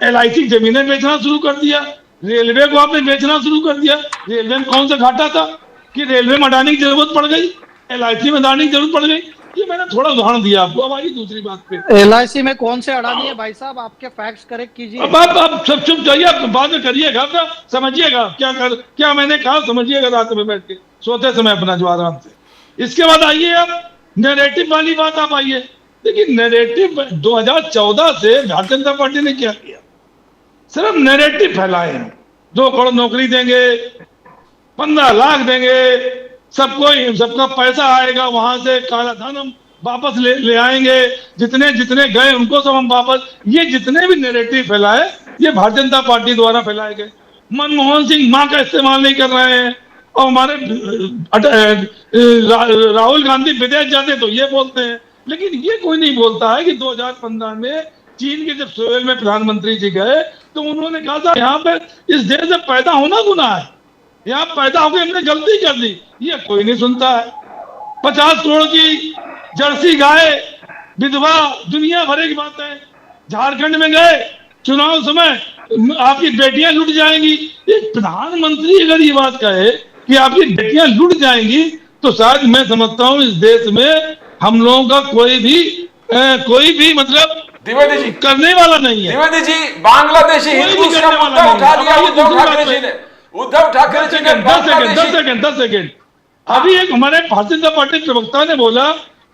LIC जमीनें बेचना शुरू कर दिया, रेलवे को आपने बेचना शुरू कर दिया। रेलवे में कौन सा घाटा था कि रेलवे में अडानी की जरूरत पड़ गई, LIC में अडानी की जरूरत पड़ गई। ये मैंने थोड़ा उदाहरण दिया आपको। अब आइए दूसरी बात पे। LIC में कौन से अडानी है भाई साहब, आपके फैक्ट्स करेक्ट कीजिए। अब आप सब चुप जाइए, आप बाद में करिएगा, अपना समझिएगा क्या मैंने कहा, समझिएगा रात में बैठ के सोते समय अपना जो आराम से। इसके बाद आइए आप नैरेटिव वाली बात आप आइए। देखिए नैरेटिव 2014 से भारतीय जनता पार्टी ने क्या किया, सिर्फ नैरेटिव फैलाए हैं। 2 करोड़ नौकरी देंगे, 15 लाख देंगे, सबका पैसा आएगा, वहां से काला धन हम वापस ले आएंगे, जितने जितने गए उनको सब हम वापस। ये जितने भी नैरेटिव फैलाए ये भारतीय जनता पार्टी द्वारा फैलाए गए। मनमोहन सिंह मां का इस्तेमाल नहीं कर रहे हैं, और हमारे राहुल गांधी विदेश जाते तो ये बोलते हैं, लेकिन ये कोई नहीं बोलता है कि 2015 में चीन के जब सोहेल में प्रधानमंत्री जी गए तो उन्होंने कहा था यहाँ पे इस देश में पैदा होना गुनाह है, यहाँ पैदा होकर हमने गलती कर दी। ये कोई नहीं सुनता है। 50 करोड़ की जर्सी गाय विधवा, दुनिया भर की बात है। झारखंड में गए चुनाव समय आपकी बेटियां लुट जाएंगी। एक प्रधानमंत्री अगर ये बात कहे कि आपकी बेटियां लुट जाएंगी तो शायद मैं समझता हूँ इस देश में हम लोगों का कोई भी मतलब द्विवेदी जी करने वाला नहीं है। द्विवेदी जी, बांग्लादेशी हिंदू का मुद्दा उठा लिया उद्धव ठाकरे जी ने। उद्धव ठाकरे जी ने 10 सेकेंड। अभी एक हमारे भारतीय जनता पार्टी प्रवक्ता ने बोला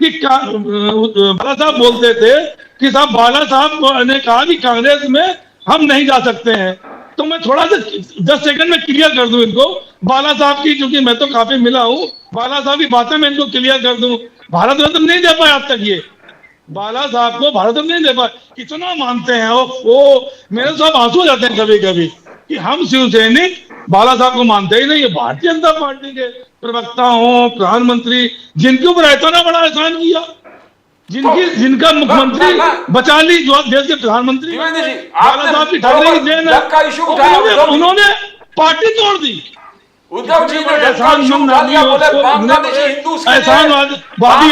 कि बाला साहब बोलते थे कि साहब बाला साहब ने कहा कि कांग्रेस में हम नहीं जा सकते हैं। तो मैं थोड़ा सा 10 सेकंड में क्लियर कर दूं इनको, बाला साहब की, क्योंकि मैं तो काफी मिला हूं, बाला साहब की बातें मैं इनको क्लियर कर दूं। भारत रत्न नहीं दे पाए आज तक, ये बाला साहब को भारत रत्न नहीं दे पाए। कितना मानते हैं वो मेरे साहब आंसू हो जाते हैं कभी कभी कि हम शिवसैनिक बाला साहब को मानते ही नहीं। ये भारतीय जनता पार्टी के प्रवक्ता हो, प्रधानमंत्री, जिनके ऊपर इतना बड़ा एहसान किया, जिनका मुख्यमंत्री बचा ली, जो देश के प्रधानमंत्री बाला साहब की ठाकरे की देन है, उन्होंने पार्टी तोड़ दी। उद्धव जी ने एहसानवादी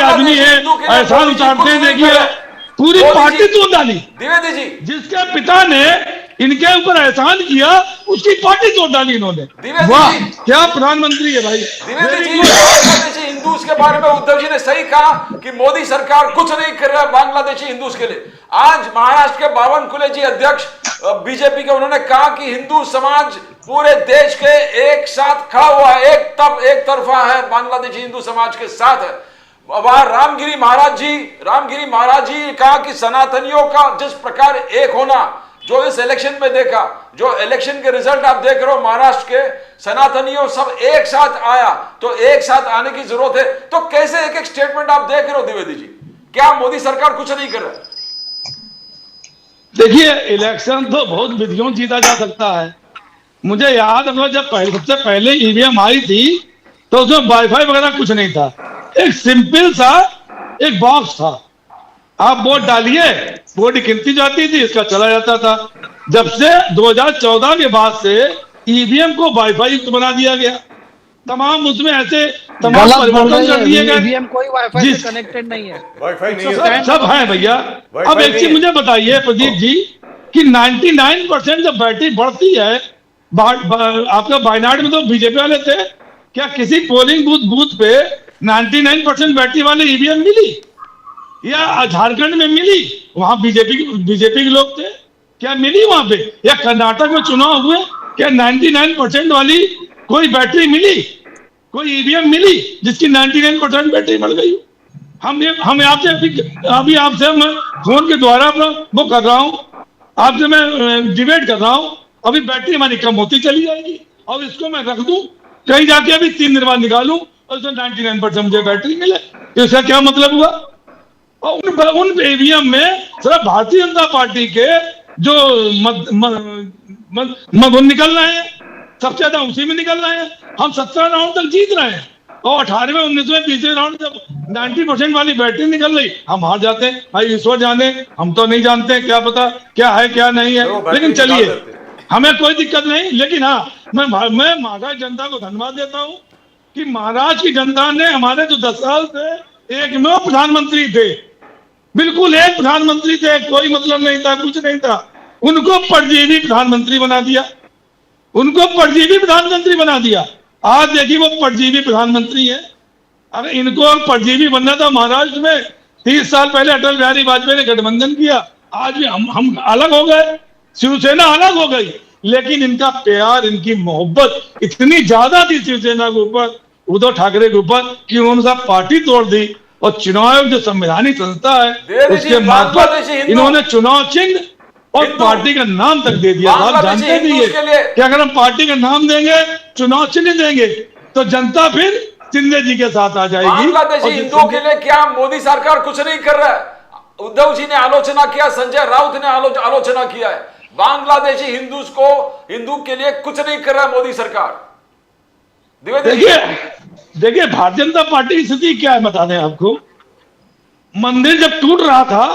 आदमी है, एहसान उतारते हैं। देखिए पूरी पार्टी तोड़ डाली। द्विवेदी जी, जिसके पिता ने इनके ऊपर एहसान किया उसकी पार्टी तोड़ डाली इन्होंने। वाह, क्या प्रधानमंत्री है भाई। द्विवेदी जी, बांग्लादेशी हिंदूज के बारे में उद्धव जी ने सही कहा कि मोदी सरकार कुछ नहीं कर रहा है बांग्लादेशी हिंदूज के लिए। आज महाराष्ट्र के बावनकुले जी अध्यक्ष बीजेपी के, उन्होंने कहा कि हिंदू समाज पूरे देश के एक साथ खड़ा हुआ है, एक तरफा है, बांग्लादेशी हिंदू समाज के साथ है। वहां रामगिरी महाराज जी कहा कि सनातनियों का जिस प्रकार एक होना जो इस इलेक्शन में देखा, जो इलेक्शन के रिजल्ट आप देख रहे हो महाराष्ट्र के, सनातनियों सब एक साथ आया, तो एक साथ आने की जरूरत है। तो कैसे एक स्टेटमेंट आप देख रहे हो द्विवेदी जी, क्या मोदी सरकार कुछ नहीं कर रहा? देखिए इलेक्शन तो बहुत विधियों जीता जा सकता है। मुझे याद है जब सबसे पहले ईवीएम आई थी तो उसमें वाईफाई वगैरह कुछ नहीं था, एक सिंपल सा एक बॉक्स था, आप वोट डालिए, वोट गिनती जाती थी, इसका चला जाता था। जब से 2014 के बाद से ईवीएम को वाईफाई युक्त बना दिया गया, तमाम उसमें ऐसे तमाम परिवर्तन कर दिए गए। ईवीएम कोई वाईफाई से कनेक्टेड नहीं है, वाईफाई नहीं है, सब है भैया। अब एक चीज मुझे बताइए प्रदीप जी कि 99% जब बैटरी बढ़ती है, आपका वायनाड में तो बीजेपी वाले थे, क्या किसी पोलिंग बूथ पे 99% बैटरी वाले ईवीएम मिली? या झारखंड में मिली? वहां बीजेपी के लोग थे, क्या मिली वहां पे? या कर्नाटक में चुनाव हुए, क्या 99% वाली कोई बैटरी मिली, कोई ईवीएम मिली जिसकी 99% बैटरी बढ़ गई? हम आपसे मैं फोन के द्वारा अपना वो कर रहा हूँ, आपसे मैं डिबेट कर रहा हूँ। अभी बैटरी हमारी कम होती चली जाएगी और इसको मैं रख दूं कहीं जाके, अभी 3 दिन बाद निकालूं और उसमें 99% मुझे बैटरी मिले, तो इसका क्या मतलब हुआ? और उन ईवीएम में सिर्फ भारतीय जनता पार्टी के जो निकल रहे हैं, सबसे ज्यादा उसी में निकल रहे हैं। हम 17 राउंड तक जीत रहे हैं और 18वें 19वें 20वें राउंड जब 90% वाली बैटरी निकल रही, हम हार जाते हैं। भाई ईश्वर जाने, हम तो नहीं जानते, क्या पता क्या है क्या नहीं है, लेकिन चलिए हमें कोई दिक्कत नहीं। लेकिन हाँ, मैं महाराष्ट्र जनता को धन्यवाद देता हूँ कि महाराष्ट्र की जनता ने हमारे जो 10 साल से एकमेव प्रधानमंत्री थे, बिल्कुल एक प्रधानमंत्री थे, कोई मतलब नहीं था, कुछ नहीं था, उनको परजीवी प्रधानमंत्री बना दिया, उनको परजीवी प्रधानमंत्री बना दिया। आज देखिए वो परजीवी प्रधानमंत्री है, अगर इनको परजीवी बनना था महाराष्ट्र में, 30 साल पहले अटल बिहारी वाजपेयी ने गठबंधन किया, आज भी हम अलग हो गए, शिवसेना अलग हो गई, लेकिन इनका प्यार, इनकी मोहब्बत इतनी ज्यादा थी शिवसेना के ऊपर, उद्धव ठाकरे के ऊपर, कि उन्होंने सब पार्टी तोड़ दी और चुनाव आयोग जो संवैधानिक संस्था है उसके मार्फत इन्होंने चुनाव चिन्ह और पार्टी का नाम तक दे दिया। आप जानते भी है कि अगर हम पार्टी का नाम देंगे, चुनाव चिन्ह देंगे, तो जनता फिर शिंदे जी के साथ आ जाएगी। बांग्लादेशी हिंदुओं के लिए क्या मोदी सरकार कुछ नहीं कर रहा है? उद्धव जी ने आलोचना किया, संजय राउत ने आलोचना किया है, बांग्लादेशी हिंदू के लिए कुछ नहीं कर रहा है मोदी सरकार। देखिए भारतीय जनता पार्टी की स्थिति क्या है बता दें आपको। मंदिर जब टूट रहा था,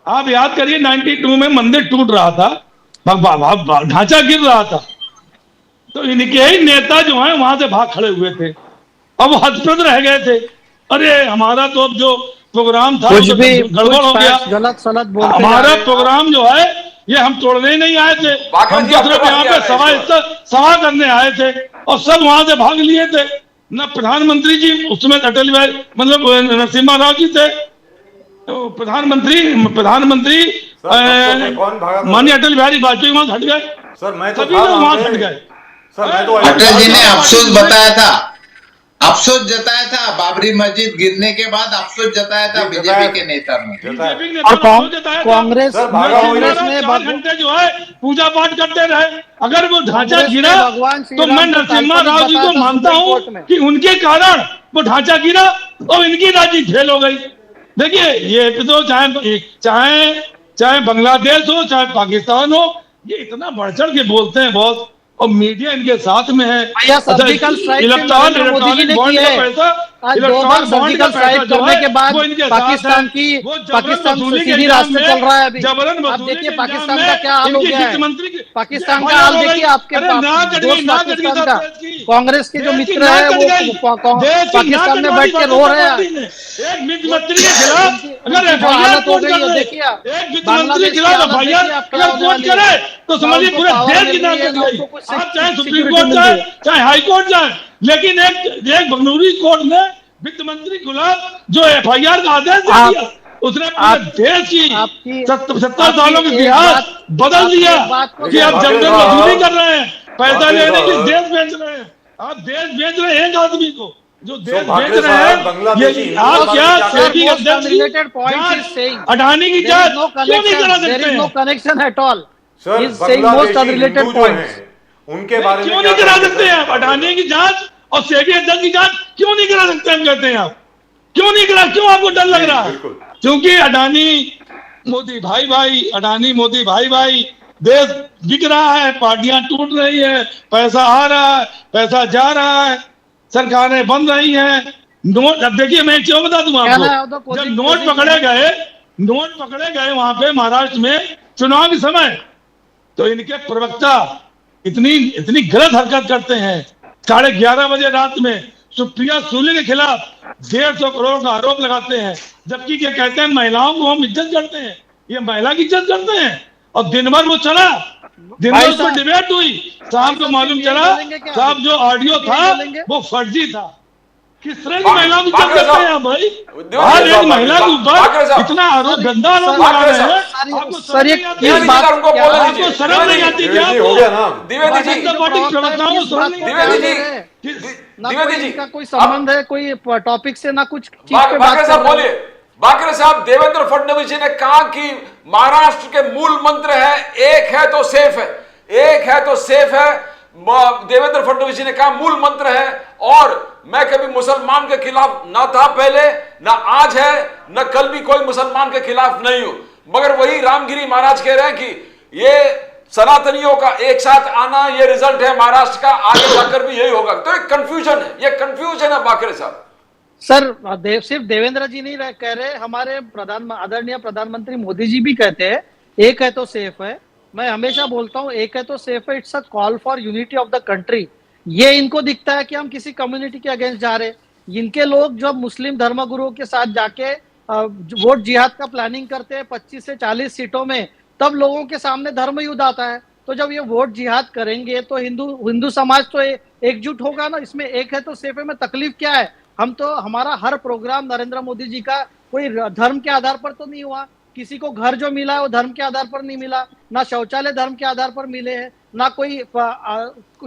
आप याद करिए 92 में मंदिर टूट रहा था, ढांचा गिर रहा था, तो इनके ही नेता जो हैं वहां से भाग खड़े हुए थे, अब वो हतप्रभ रह गए थे, अरे हमारा तो अब जो प्रोग्राम था कुछ भी गड़बड़ हो गया, गलत सलत बोलते हमारा प्रोग्राम जो है ये हम तोड़ने ही नहीं आए थे, हम तो सिर्फ यहाँ पे सभा करने आए थे, और सब वहां से भाग लिए थे। न प्रधानमंत्री जी उसमें अटल बिहारी मतलब नरसिम्हा राव जी थे, तो प्रधानमंत्री माननीय अटल बिहारी वाजपेयी वहां हट गए, सर मैं तो सभी लोग वहां हट गए। सर मैं तो अटल जी ने अफसोस जताया था बाबरी मस्जिद गिरने के बाद, अफसोस जताया था बीजेपी के नेता ने। और कांग्रेस में 4 घंटे जो है पूजा पाठ करते रहे। अगर वो ढांचा गिरा तो मैं नरसिम्हा राव जी को मानता हूँ कि उनके कारण वो ढांचा गिरा और इनकी राजी फेल हो गई। देखिए ये तो चाहे बांग्लादेश हो चाहे पाकिस्तान हो, ये इतना बढ़ चढ़ के बोलते हैं बहुत, और मीडिया इनके साथ में है। इलेक्ट्रॉनिक बॉन्ड का पैसा, आज 2 बार सर्जिकल स्ट्राइक करने के बाद पाकिस्तान सीधी रास्ते चल रहा है। अभी आप देखिए पाकिस्तान का क्या हाल हो गया है, पाकिस्तान का हाल देखिए, आपके पाकिस्तान का कांग्रेस के जो मित्र है वो पाकिस्तान में बैठ के रो रहे हैं। एक वित्त मंत्री के खिलाफ अगर हालत हो गई है, देखिए एक वित्त मंत्री के खिलाफ एफआईआर करे तो समझिए पूरे देश की नाक, आप चाहे सुप्रीम कोर्ट जाए चाहे हाई कोर्ट जाए, लेकिन एक बंगलुरु कोर्ट ने वित्त मंत्री खिलाफ जो एफआईआर का आदेश दिया, उसने पूरे देश की 70 सालों के इतिहास बदल दिया कि आप जबरन वसूली कर रहे हैं, पैसा लेने के देश बेच रहे हैं। आप देश बेच रहे हैं एक आदमी को, जो देश बेच रहे हैं। आप क्या सेबी अध्यक्ष अडानी की जांच क्यों नहीं करा सकते? नो कनेक्शन एट ऑल, उनके बारे में क्यों नहीं करा सकते हैं आप? अडानी की जांच और सेबी अध्यक्ष की जांच क्यों नहीं करा सकते? हम कहते हैं आप क्यों नहीं करा, क्यों आपको डर लग रहा है? क्योंकि अडानी मोदी भाई भाई, देश बिक रहा है, पार्टियां टूट रही है, पैसा आ रहा है, पैसा जा रहा है, सरकारें बन रही हैं, नोट। अब देखिए मैं क्यों बता दूं आपको, जब नोट पकड़े गए वहां पे महाराष्ट्र में चुनाव के समय, तो इनके प्रवक्ता इतनी गलत हरकत करते हैं। 11:30 बजे रात में सुप्रिया सुले के खिलाफ 150 करोड़ का आरोप लगाते हैं, जबकि ये कहते हैं महिलाओं को हम इज्जत करते हैं, ये महिला की इज्जत करते हैं। और दिन भर वो चला, दिन भर उस पर डिबेट हुई, शाम को मालूम चला साहब जो ऑडियो था वो फर्जी था। किस तरह की महिला की इज्जत करते हैं भाई? हर एक महिला के ऊपर इतना आरोप, गंदा आरोप लगा रहे हैं। आपको शर्म नहीं आती क्या? द्विवेदी जी का कोई संबंध है कोई टॉपिक से, ना कुछ चीज पे बात कर रहे हैं। बाकरे साहब, देवेंद्र फडणवीस जी ने कहा कि महाराष्ट्र के मूल मंत्र है एक है तो सेफ है, एक है तो सेफ है। देवेंद्र फडणवीस जी ने कहा मूल मंत्र है, और मैं कभी मुसलमान के खिलाफ ना था पहले, ना आज है, ना कल भी कोई मुसलमान के खिलाफ नहीं हूं। मगर वही रामगिरी महाराज कह रहे हैं कि ये सनातनियों का एक साथ आना ये रिजल्ट है महाराष्ट्र का, आगे जाकर भी यही होगा। तो एक कंफ्यूजन है, ये कंफ्यूजन है बाकरे साहब। सर सिर्फ देवेंद्र जी नहीं कह रहे, हमारे आदरणीय प्रधानमंत्री मोदी जी भी कहते हैं एक है तो सेफ है। मैं हमेशा बोलता हूं एक है तो सेफ है, it's a call for unity of the country. ये इनको दिखता है कि हम किसी कम्युनिटी के अगेंस्ट जा रहे। इनके लोग जब मुस्लिम धर्मगुरुओं के साथ जाके वोट जिहाद का प्लानिंग करते हैं 25 से 40 सीटों में, तब लोगों के सामने धर्म युद्ध आता है। तो जब ये वोट जिहाद करेंगे तो हिंदू समाज तो एकजुट होगा ना। इसमें एक है तो सेफ है में तकलीफ क्या है? हम तो, हमारा हर प्रोग्राम नरेंद्र मोदी जी का कोई धर्म के आधार पर तो नहीं हुआ। किसी को घर जो मिला है वो धर्म के आधार पर नहीं मिला, ना शौचालय धर्म के आधार पर मिले हैं, ना कोई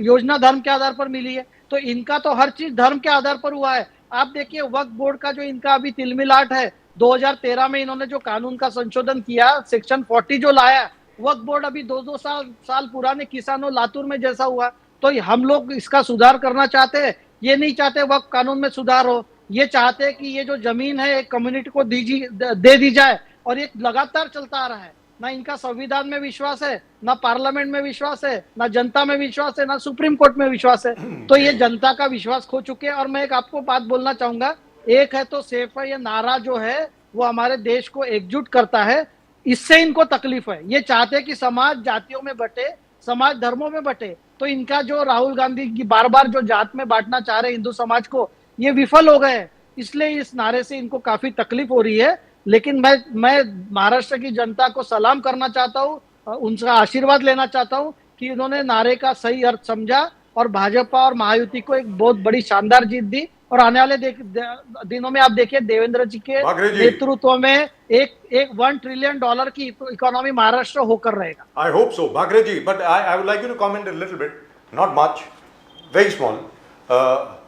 योजना धर्म के आधार पर मिली है। तो इनका तो हर चीज धर्म के आधार पर हुआ है। आप देखिए वक्फ बोर्ड का जो इनका अभी तिलमिलाट है, 2013 में इन्होंने जो कानून का संशोधन किया, सेक्शन 40 जो लाया, वक्फ बोर्ड अभी 2-2 साल पुराने किसानों लातूर में जैसा हुआ। तो हम लोग इसका सुधार करना चाहते हैं, ये नहीं चाहते वक्फ कानून में सुधार हो, ये चाहते हैं कि ये जो जमीन है एक कम्युनिटी को दे दी जाए। और ये लगातार चलता आ रहा है। ना इनका संविधान में विश्वास है, ना पार्लियामेंट में विश्वास है, ना जनता में विश्वास है, ना सुप्रीम कोर्ट में विश्वास है। तो ये जनता का विश्वास खो चुके हैं। और मैं एक आपको बात बोलना चाहूंगा, एक है तो सेफ है, ये नारा जो है वो हमारे देश को एकजुट करता है, इससे इनको तकलीफ है। ये चाहते हैं कि समाज जातियों में बटे, समाज धर्मों में बटे। तो इनका जो राहुल गांधी की बार बार जो जात में बांटना चाह रहे हिंदू समाज को, ये विफल हो गए, इसलिए इस नारे से इनको काफी तकलीफ हो रही है। लेकिन मैं महाराष्ट्र की जनता को सलाम करना चाहता हूँ, उनका आशीर्वाद लेना चाहता हूँ कि उन्होंने नारे का सही अर्थ समझा और भाजपा और महायुति को एक बहुत बड़ी शानदार जीत दी। और आने वाले दिनों में आप देखिए देवेंद्र जी के नेतृत्व में एक $1 ट्रिलियन की इकोनॉमी महाराष्ट्र होकर रहेगा। I hope so Bhagre ji, but I would like you to comment a little bit, not much, very small.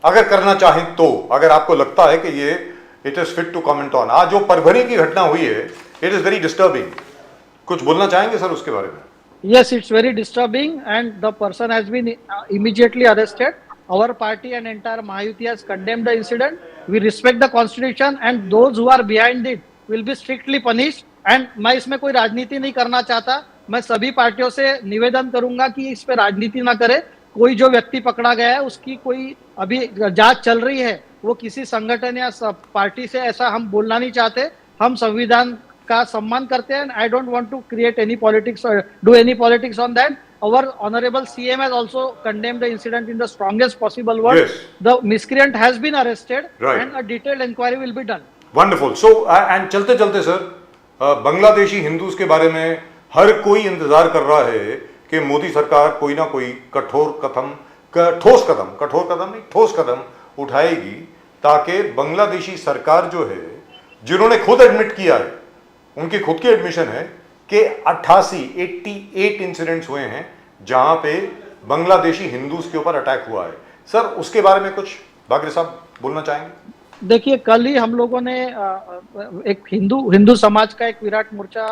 अगर करना चाहें तो, अगर आपको लगता है कि ये it is fit to comment on, आज जो परभनी की घटना हुई है, इट इज वेरी डिस्टर्बिंग, कुछ बोलना चाहेंगे सर उसके बारे में? Yes, it's very disturbing and the person has been immediately arrested. Our party and entire Mahayuti has condemned the incident. We respect the constitution and those who are behind it will be strictly punished. And मैं इसमें कोई राजनीति नहीं करना चाहता। मैं सभी पार्टियों से निवेदन करूंगा कि इस पे राजनीति ना करे। कोई जो व्यक्ति पकड़ा गया है उसकी कोई अभी जांच चल रही है, वो किसी संगठन या पार्टी से ऐसा हम बोलना नहीं चाहते। हम संविधान का सम्मान करते हैं। I don't want to create any politics or do any politics on that. Our honorable CM has also condemned the incident in the strongest possible words. Yes. The miscreant has been arrested, Right. and a detailed inquiry will be done. Wonderful. So and चलते चलते सर, बांग्लादेशी हिंदूज के बारे में हर कोई इंतजार कर रहा है कि मोदी सरकार कोई ना कोई ठोस कदम उठाएगी ताकि बांग्लादेशी सरकार जो है, जिन्होंने खुद एडमिट किया है, उनकी खुद की एडमिशन है कि 88 इंसिडेंट्स हुए हैं जहां पे बांग्लादेशी हिंदूज के ऊपर अटैक हुआ है। सर उसके बारे में कुछ भागरे साहब बोलना चाहेंगे? देखिए, कल ही हम लोगों ने एक हिंदू समाज का एक विराट मोर्चा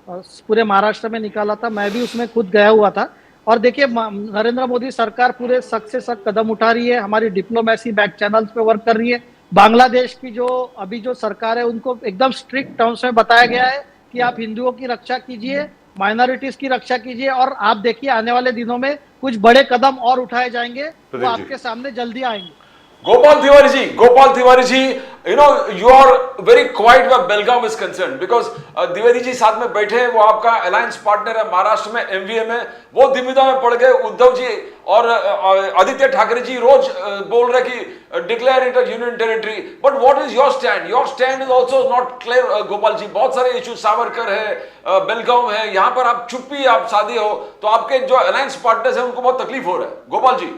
पूरे महाराष्ट्र में निकाला था। मैं भी उसमें खुद गया हुआ था। और देखिए, नरेंद्र मोदी सरकार पूरे सख्त से सख्त कदम उठा रही है, हमारी डिप्लोमेसी बैक चैनल्स पे वर्क कर रही है। बांग्लादेश की जो अभी जो सरकार है, उनको एकदम स्ट्रिक्ट टर्म्स में बताया गया है कि आप हिंदुओं की रक्षा कीजिए, माइनॉरिटीज की रक्षा कीजिए। और आप देखिए आने वाले दिनों में कुछ बड़े कदम और उठाए जाएंगे, वो आपके सामने जल्दी आएंगे। Gopal Tiwari ji, you know, you are very quiet where Belgaum is concerned because Dwivedi ji साथ में बैठे हैं, वो आपका अलायंस पार्टनर है महाराष्ट्र में, एमवीए में। वो दिमिदा में पड़ गए। उद्धव जी और आदित्य ठाकरे जी रोज बोल रहे कि declare it a union territory, but what is your stand? Your stand is also not clear Gopal ji. बहुत सारे इश्यू, सावरकर है, बेलगाम है, यहाँ पर आप चुप्पी आप साधी हो, तो आपके जो अलायंस पार्टनर्स हैं उनको बहुत तकलीफ हो रहा है। गोपाल जी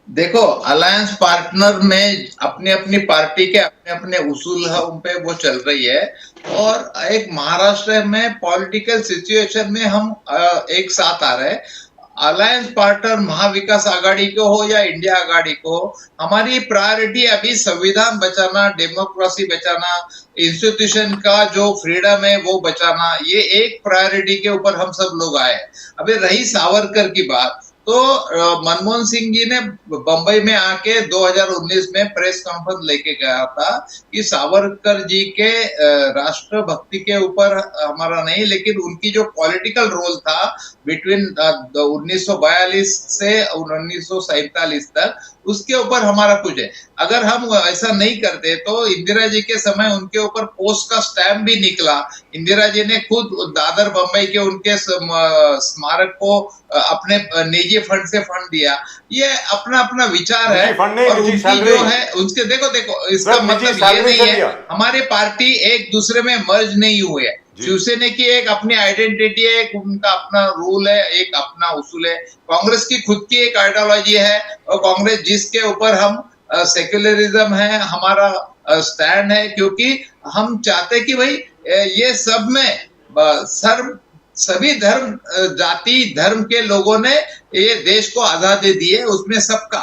देखो, अलायंस पार्टनर में अपनी अपनी पार्टी के अपने अपने उसूल है, उन पे वो चल रही है। और एक महाराष्ट्र में पॉलिटिकल सिचुएशन में हम एक साथ आ रहे हैं। अलायंस पार्टनर महाविकास आघाड़ी को हो या इंडिया आघाड़ी को, हमारी प्रायोरिटी अभी संविधान बचाना, डेमोक्रेसी बचाना, इंस्टीट्यूशन का जो फ्रीडम है वो बचाना, ये एक प्रायोरिटी के ऊपर हम सब लोग आए। अभी रही सावरकर की बात, तो मनमोहन सिंह जी ने बंबई में आके 2019 में प्रेस कॉन्फ्रेंस लेके गया था कि सावरकर जी के राष्ट्रभक्ति के ऊपर हमारा नहीं, लेकिन उनकी जो पॉलिटिकल रोल था बिटवीन 1942 से 1947 तक, उसके ऊपर हमारा कुछ है। अगर हम ऐसा नहीं करते तो इंदिरा जी के समय उनके ऊपर पोस्ट का स्टैम्प भी निकला। इंदिरा जी ने खुद दादर बंबई के उनके स्मारक को अपने निजी फंड से फंड दिया। ये अपना अपना विचार है। और उनकी जो है उसके देखो इसका मतलब ये नहीं है हमारी पार्टी एक दूसरे में मर्ज नहीं हुए है। शिवसेना की एक अपनी आइडेंटिटी है, एक उनका अपना रूल है, एक अपना उसूल है। कांग्रेस की खुद की एक आइडियोलॉजी है, और कांग्रेस जिसके ऊपर हम सेक्युलरिज्म है, हमारा स्टैंड है, क्योंकि हम चाहते कि भाई ये सब में सभी धर्म जाति धर्म के लोगों ने ये देश को आजादी दी है, उसमें सबका,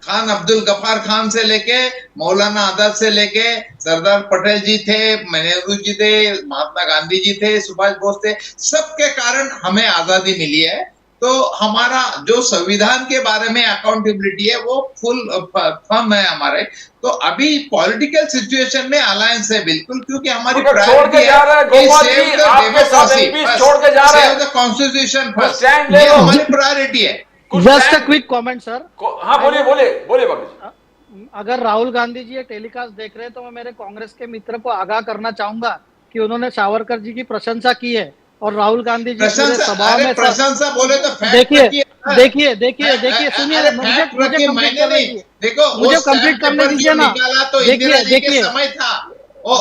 खान अब्दुल गफ्फार खान से लेके मौलाना आजाद से लेके सरदार पटेल जी थे, नेहरू जी थे, महात्मा गांधी जी थे, सुभाष बोस थे, सबके कारण हमें आजादी मिली है। तो हमारा जो संविधान के बारे में अकाउंटेबिलिटी है वो फुल फर्म है हमारे। तो अभी पॉलिटिकल सिचुएशन में अलायंस है बिल्कुल, क्योंकि हमारी छोड़ के जा रहे हैं गोपाल जी, आपके साथ एमपी छोड़ के जा रहे हैं, save the constitution first, stand ले ये लो। हमारी प्रायोरिटी है। Just a quick comment sir. हाँ बोलिए बोलिए बोलिए बाबू। अगर राहुल गांधी जी ये टेलीकास्ट देख रहे हैं तो मैं मेरे कांग्रेस के मित्र को आगाह करना चाहूंगा कि उन्होंने सावरकर जी की प्रशंसा की है और राहुल गांधी जी पूरे सभा में प्रशंसा बोले तो देखिए देखिए देखिए देखिए सुनिए, मुझे मुझे कंप्लीट करने दीजिए ना। देखिए देखिए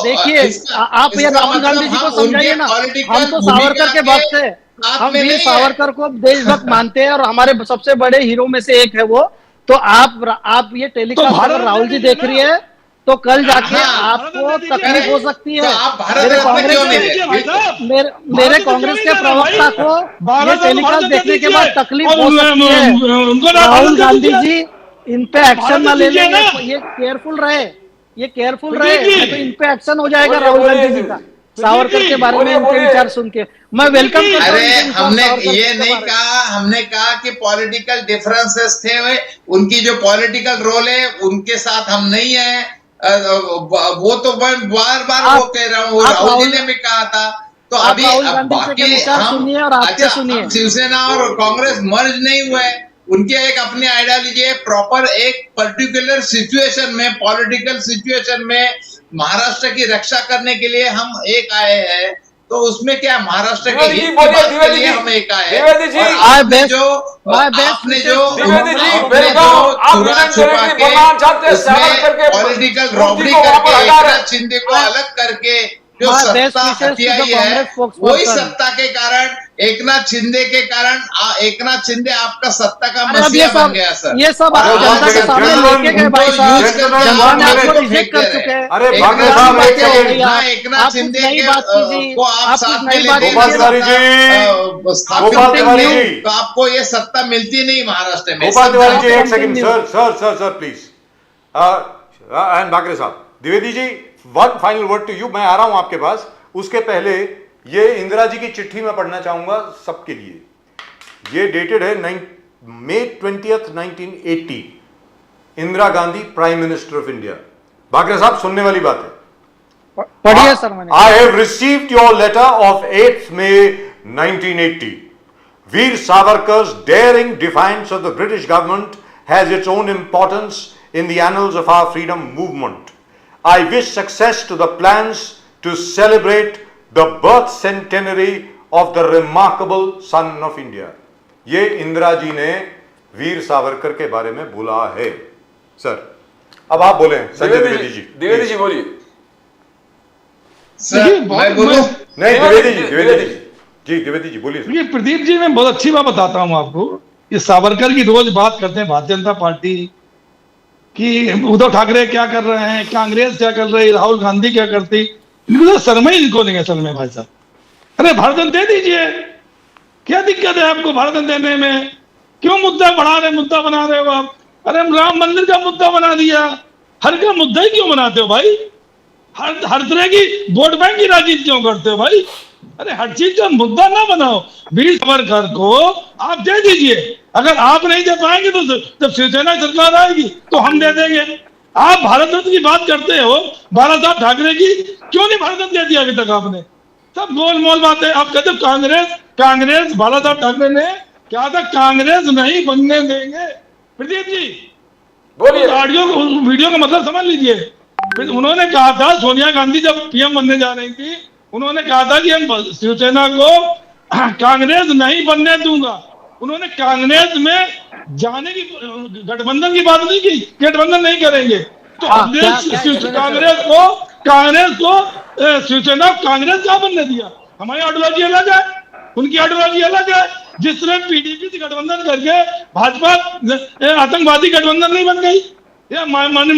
देखिए आप ये राहुल गांधी जी को समझाइए ना। हम तो सावरकर के भक्त थे, हम वीर सावरकर को देशभक्त मानते हैं और हमारे सबसे बड़े हीरो में से एक है वो। तो आप ये टेलीकास्ट अगर राहुल जी देख रही है तो कल जाके आपको तकलीफ हो सकती है। मेरे कांग्रेस के प्रवक्ता को ये टेलीकास्ट देखने के बाद तकलीफ हो सकती है। राहुल गांधी जी इन पे एक्शन न ले लेंगे, ये केयरफुल रहे, ये केयरफुल रहे, तो इन पे एक्शन हो जाएगा राहुल गांधी जी का। सावरकर के बारे में उनके विचार सुन के मैं वेलकम करता हूं। अरे हमने ये नहीं कहा, हमने कहा कि पॉलिटिकल डिफरेंसेस थे, उनकी जो पॉलिटिकल रोल है उनके साथ हम नहीं है, वो तो मैं बार बार वो कह रहा हूँ, राहुल जी ने भी कहा था। तो अभी बाकी हम शिवसेना और कांग्रेस मर्ज नहीं हुए, उनकी एक अपनी आइडियोलॉजी है, प्रॉपर एक पर्टिकुलर सिचुएशन में, पॉलिटिकल सिचुएशन में महाराष्ट्र की रक्षा करने के लिए हम एक आए हैं। तो उसमें क्या महाराष्ट्र के हित की बात के लिए हम एक आए हैं। आपने जो चुरा छुपा के उसमें पॉलिटिकल रॉबरी करके एकनाथ शिंदे को अलग करके जो सत्ता हथियाई है, वही सत्ता के कारण एकनाथ शिंदे के कारण एकनाथ शिंदे आपका सत्ता का मसीहा बन गया सर। ये सब आप जनता के सामने लेके गए भाई साहब, जनता ने आपको रिजेक्ट कर चुके हैं। अरे भाग्य साहब एकनाथ शिंदे को आप साथ में लेते तो आपको ये सत्ता मिलती नहीं महाराष्ट्र में। गोपाल तिवारी जी एक second sir sir sir sir please. And Bhakre sahab, Dwivedi ji one final word to you. मैं आ रहा हूं आपके पास, उसके पहले ये इंदिरा जी की चिट्ठी में पढ़ना चाहूंगा सबके लिए। ये डेटेड है May 20th 1980, Indira Gandhi prime minister of India. Bhakare साहब सुनने वाली बात है, पढ़िए सर। मैंने I have received your letter of 8th May 1980. Veer Savarkar's daring defiance of the British government has its own importance in the annals of our freedom movement. I wish success to the plans to celebrate the birth centenary of the remarkable son of India. ये इंदिरा जी ने वीर सावरकर के बारे में बोला है। सर अब आप बोले संजय द्विवेदी जी। द्विवेदी जी बोलिए। सर मैं बोलूं? नहीं द्विवेदी जी द्विवेदी जी बोलिए। ये प्रदीप जी, मैं बहुत अच्छी बात बताता हूं आपको। ये सावरकर की रोज बात करते हैं भारतीय जनता पार्टी कि उद्धव ठाकरे क्या कर रहे हैं, कांग्रेस क्या कर रही, राहुल गांधी क्या करती। इनको तो शर्मा ही इनको नहीं है असल में भाई साहब। अरे भारत दे दीजिए, क्या दिक्कत है आपको भारत देने में? क्यों मुद्दा बढ़ा रहे, मुद्दा बना रहे हो आप? अरे हम राम मंदिर का मुद्दा बना दिया, हर का मुद्दा ही क्यों बनाते हो भाई? हर तरह की वोट बैंक की राजनीति क्यों करते हो भाई? अरे हर चीज का मुद्दा ना बनाओ। वीर सावरकर को आप दे दीजिए, अगर आप नहीं दे पाएंगे तो जब शिवसेना सरकार आएगी तो हम दे देंगे। आप भारत रत्न की बात करते हो, बाला साहब ठाकरे की, क्यों नहीं भारत रत्न दे दिया अभी तक आपने? सब गोलमोल बातें आप कहते हो। कांग्रेस बाला साहब ठाकरे ने क्या था, कांग्रेस नहीं बनने देंगे। प्रदीप जी बोलिए, ऑडियो वीडियो का मतलब समझ लीजिए। फिर उन्होंने कहा था, सोनिया गांधी जब पीएम बनने जा रही थी, उन्होंने कहा था कि हम शिवसेना को कांग्रेस नहीं बनने दूंगा। उन्होंने कांग्रेस में जाने की, गठबंधन की बात नहीं की, गठबंधन नहीं करेंगे। तो कांग्रेस को शिवसेना कांग्रेस क्या बनने दिया? हमारी आइडियोलॉजी अलग है, उनकी आइडियोलॉजी अलग है। जिस तरह पीडीपी से गठबंधन करके भाजपा आतंकवादी गठबंधन नहीं बन गई, या मानी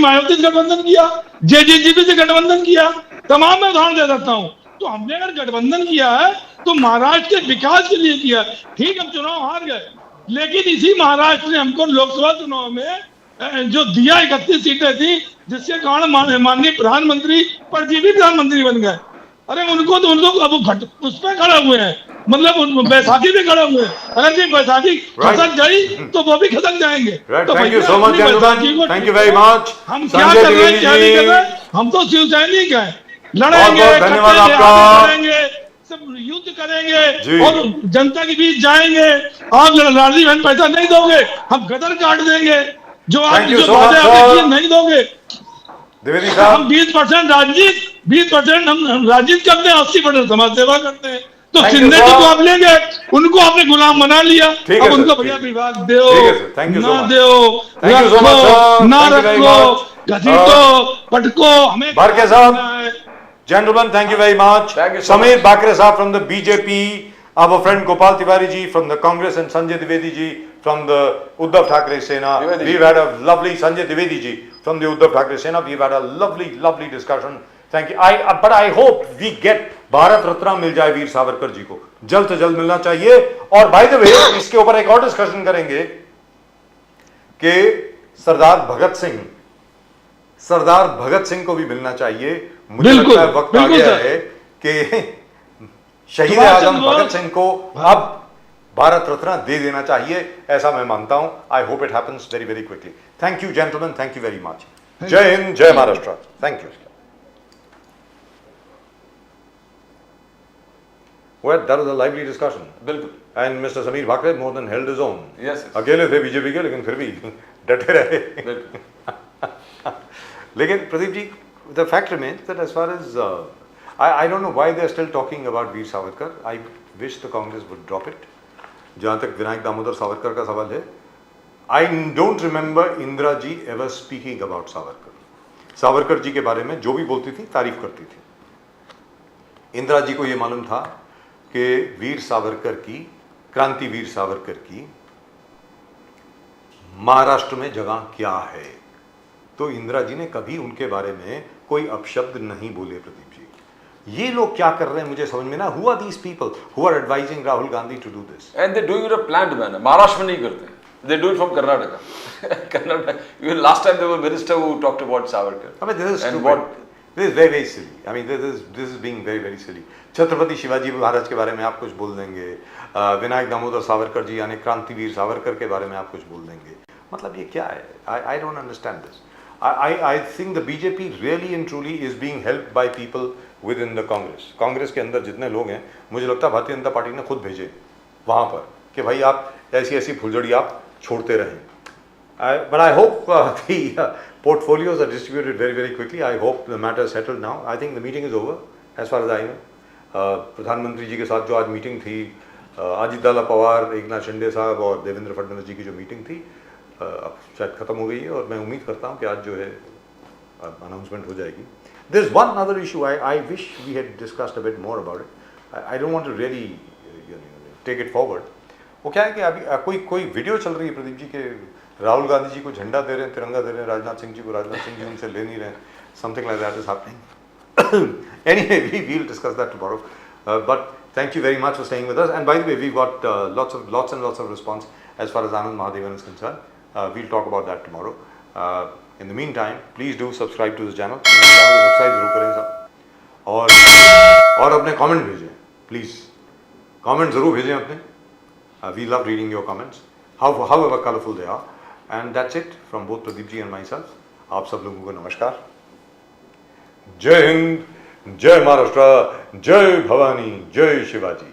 मायावती से गठबंधन किया, जेजेपी से गठबंधन किया, तमाम मैं उदाहरण दे सकता हूँ। तो हमने अगर गठबंधन किया है तो महाराष्ट्र के विकास के लिए किया। ठीक, हम चुनाव हार गए, लेकिन इसी महाराष्ट्र ने हमको लोकसभा चुनाव में जो दिया 31 सीटें थी, जिसके कारण माननीय प्रधानमंत्री परजीवी प्रधानमंत्री बन गए। अरे उनको तो अब उस पर खड़े हुए हैं, मतलब बैसाखी पे खड़े हुए हैं। अगर ये बैसाखी खसक गई तो वो भी खसक जाएंगे। तो thank you so much gentleman, thank you very much. हम क्या कर रहे हैं, क्या नहीं कर रहे हैं, हम तो शिवसैनिक हैं, लड़ेंगे, धन्यवाद आपका, करेंगे, सब युद्ध करेंगे और जनता के बीच जाएंगे। आप लालजी बहन पैसा नहीं दोगे, हम गदर काट देंगे। जो आप नहीं दोगे, द्विवेदी हम साहब 20% हम राजनीति करते हैं, 80% समाज सेवा करते हैं। तो शिंदे को आप लेंगे, उनको आपने गुलाम बना लिया, अब उनको भैया विभाग दो ना दो, रखो ना रखो, घसीटो पटको, हमें बारके साहब, gentlemen, thank you very much. Thank you so Sameer much. Bakre Saab from the BJP, our friend Gopal Tiwari ji from the Congress, and Sanjay Dwivedi ji from the Uddhav Thackeray Sena. Dwivedi ji. We've had a lovely Sanjay Dwivedi ji from the Uddhav Thackeray Sena. We've had a lovely discussion. Thank you. But I hope we get Bharat Ratna मिल जाए वीर सावरकर जी को, जल्द से जल्द मिलना चाहिए। और बाय द वे इसके ऊपर एक और डिस्कशन करेंगे कि सरदार भगत सिंह को भी मिलना चाहिए। मुझे लगता है वक्त आ गया है कि शहीद आजम भगत सिंह को अब भारत रत्न दे देना चाहिए, ऐसा मैं मानता हूं। आई hope it happens very very quickly. Thank you gentleman, thank you very much. जय हिंद, जय Maharashtra. Thank you. Well, that was a lively discussion. बिल्कुल। And Mr. Sameer Bakre more than held his own. Yes. अकेले थे बीजेपी के, लेकिन फिर भी डटे रहे। लेकिन Pradeep ji, the fact remains that as far as I don't know why they are still talking about Veer Savarkar. I wish the Congress would drop it. जहाँ तक विनायक दामोदर सावरकर का सवाल है, I don't remember Indira ji ever speaking about Savarkar. Savarkar ji के बारे में जो भी बोलती थी तारीफ करती थी। इंदिरा जी को ये मालूम था कि वीर सावरकर की, क्रांतिवीर सावरकर की महाराष्ट्र में जगह क्या है। तो इंदिरा जी ने कभी उनके बारे में कोई अपशब्द नहीं बोले। प्रदीप जी, ये लोग क्या कर रहे हैं मुझे समझ में ना। Who are these people who are advising Rahul Gandhi to do this? And they doing it a planned manner. Maharashtra में नहीं करते, they do it from Karnataka. Karnataka. Even last time there was a minister who talked about Savarkar. I mean, this is and stupid. This is very very silly. I mean, this is being very very silly. Chhatrapati Shivaji Maharaj के बारे में आप कुछ बोल देंगे, विनायक दामोदर सावरकर जी यानी क्रांतिवीर सावरकर के बारे में आप कुछ बोल देंगे, मतलब ये क्या है? I don't understand this. I think the BJP really and truly is being helped by people within the Congress. Congress के अंदर जितने लोग हैं, मुझे लगता है भारतीय जनता पार्टी ने खुद भेजे वहाँ पर कि भाई आप ऐसी फुलझड़ी आप छोड़ते रहें। But I hope the portfolios are distributed very very quickly. I hope the matter is settled now. I think the meeting is over as far as I know. प्रधानमंत्री जी के साथ जो आज मीटिंग थी, अजित दादा पवार, एकनाथ शिंदे साहब और देवेंद्र फडणवीस जी की जो मीटिंग थी, अब शायद ख़त्म हो गई है और मैं उम्मीद करता हूँ कि आज जो है अनाउंसमेंट हो जाएगी। There is one other issue I wish we had discussed a bit more about it. I don't want to really take it forward. वो क्या है कि अभी कोई वीडियो चल रही है प्रदीप जी के राहुल गांधी जी को झंडा दे रहे हैं, तिरंगा दे रहे हैं, राजनाथ सिंह जी को राजनाथ सिंह जी उनसे ले नहीं रहे, something like that is happening. Anyway, we will discuss that tomorrow. But thank you very much for staying with us. And by the way, we got lots and lots of response as far as Anand Mahadevan is concerned. We'll talk about that tomorrow. In the meantime, please do subscribe to this channel. Channel को सब्सक्राइब जरूर करें सब, और अपने कमेंट भेजें प्लीज़। कमेंट ज़रूर भेजें अपने। We love reading your comments, however colorful they are. And that's it from both Pradeep ji and myself. आप सब लोगों को नमस्कार। जय हिंद, जय महाराष्ट्र, जय भवानी, जय शिवाजी,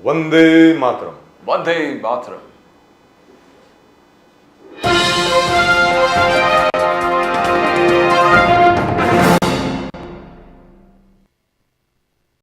वंदे मातरम। वंदे मातरम।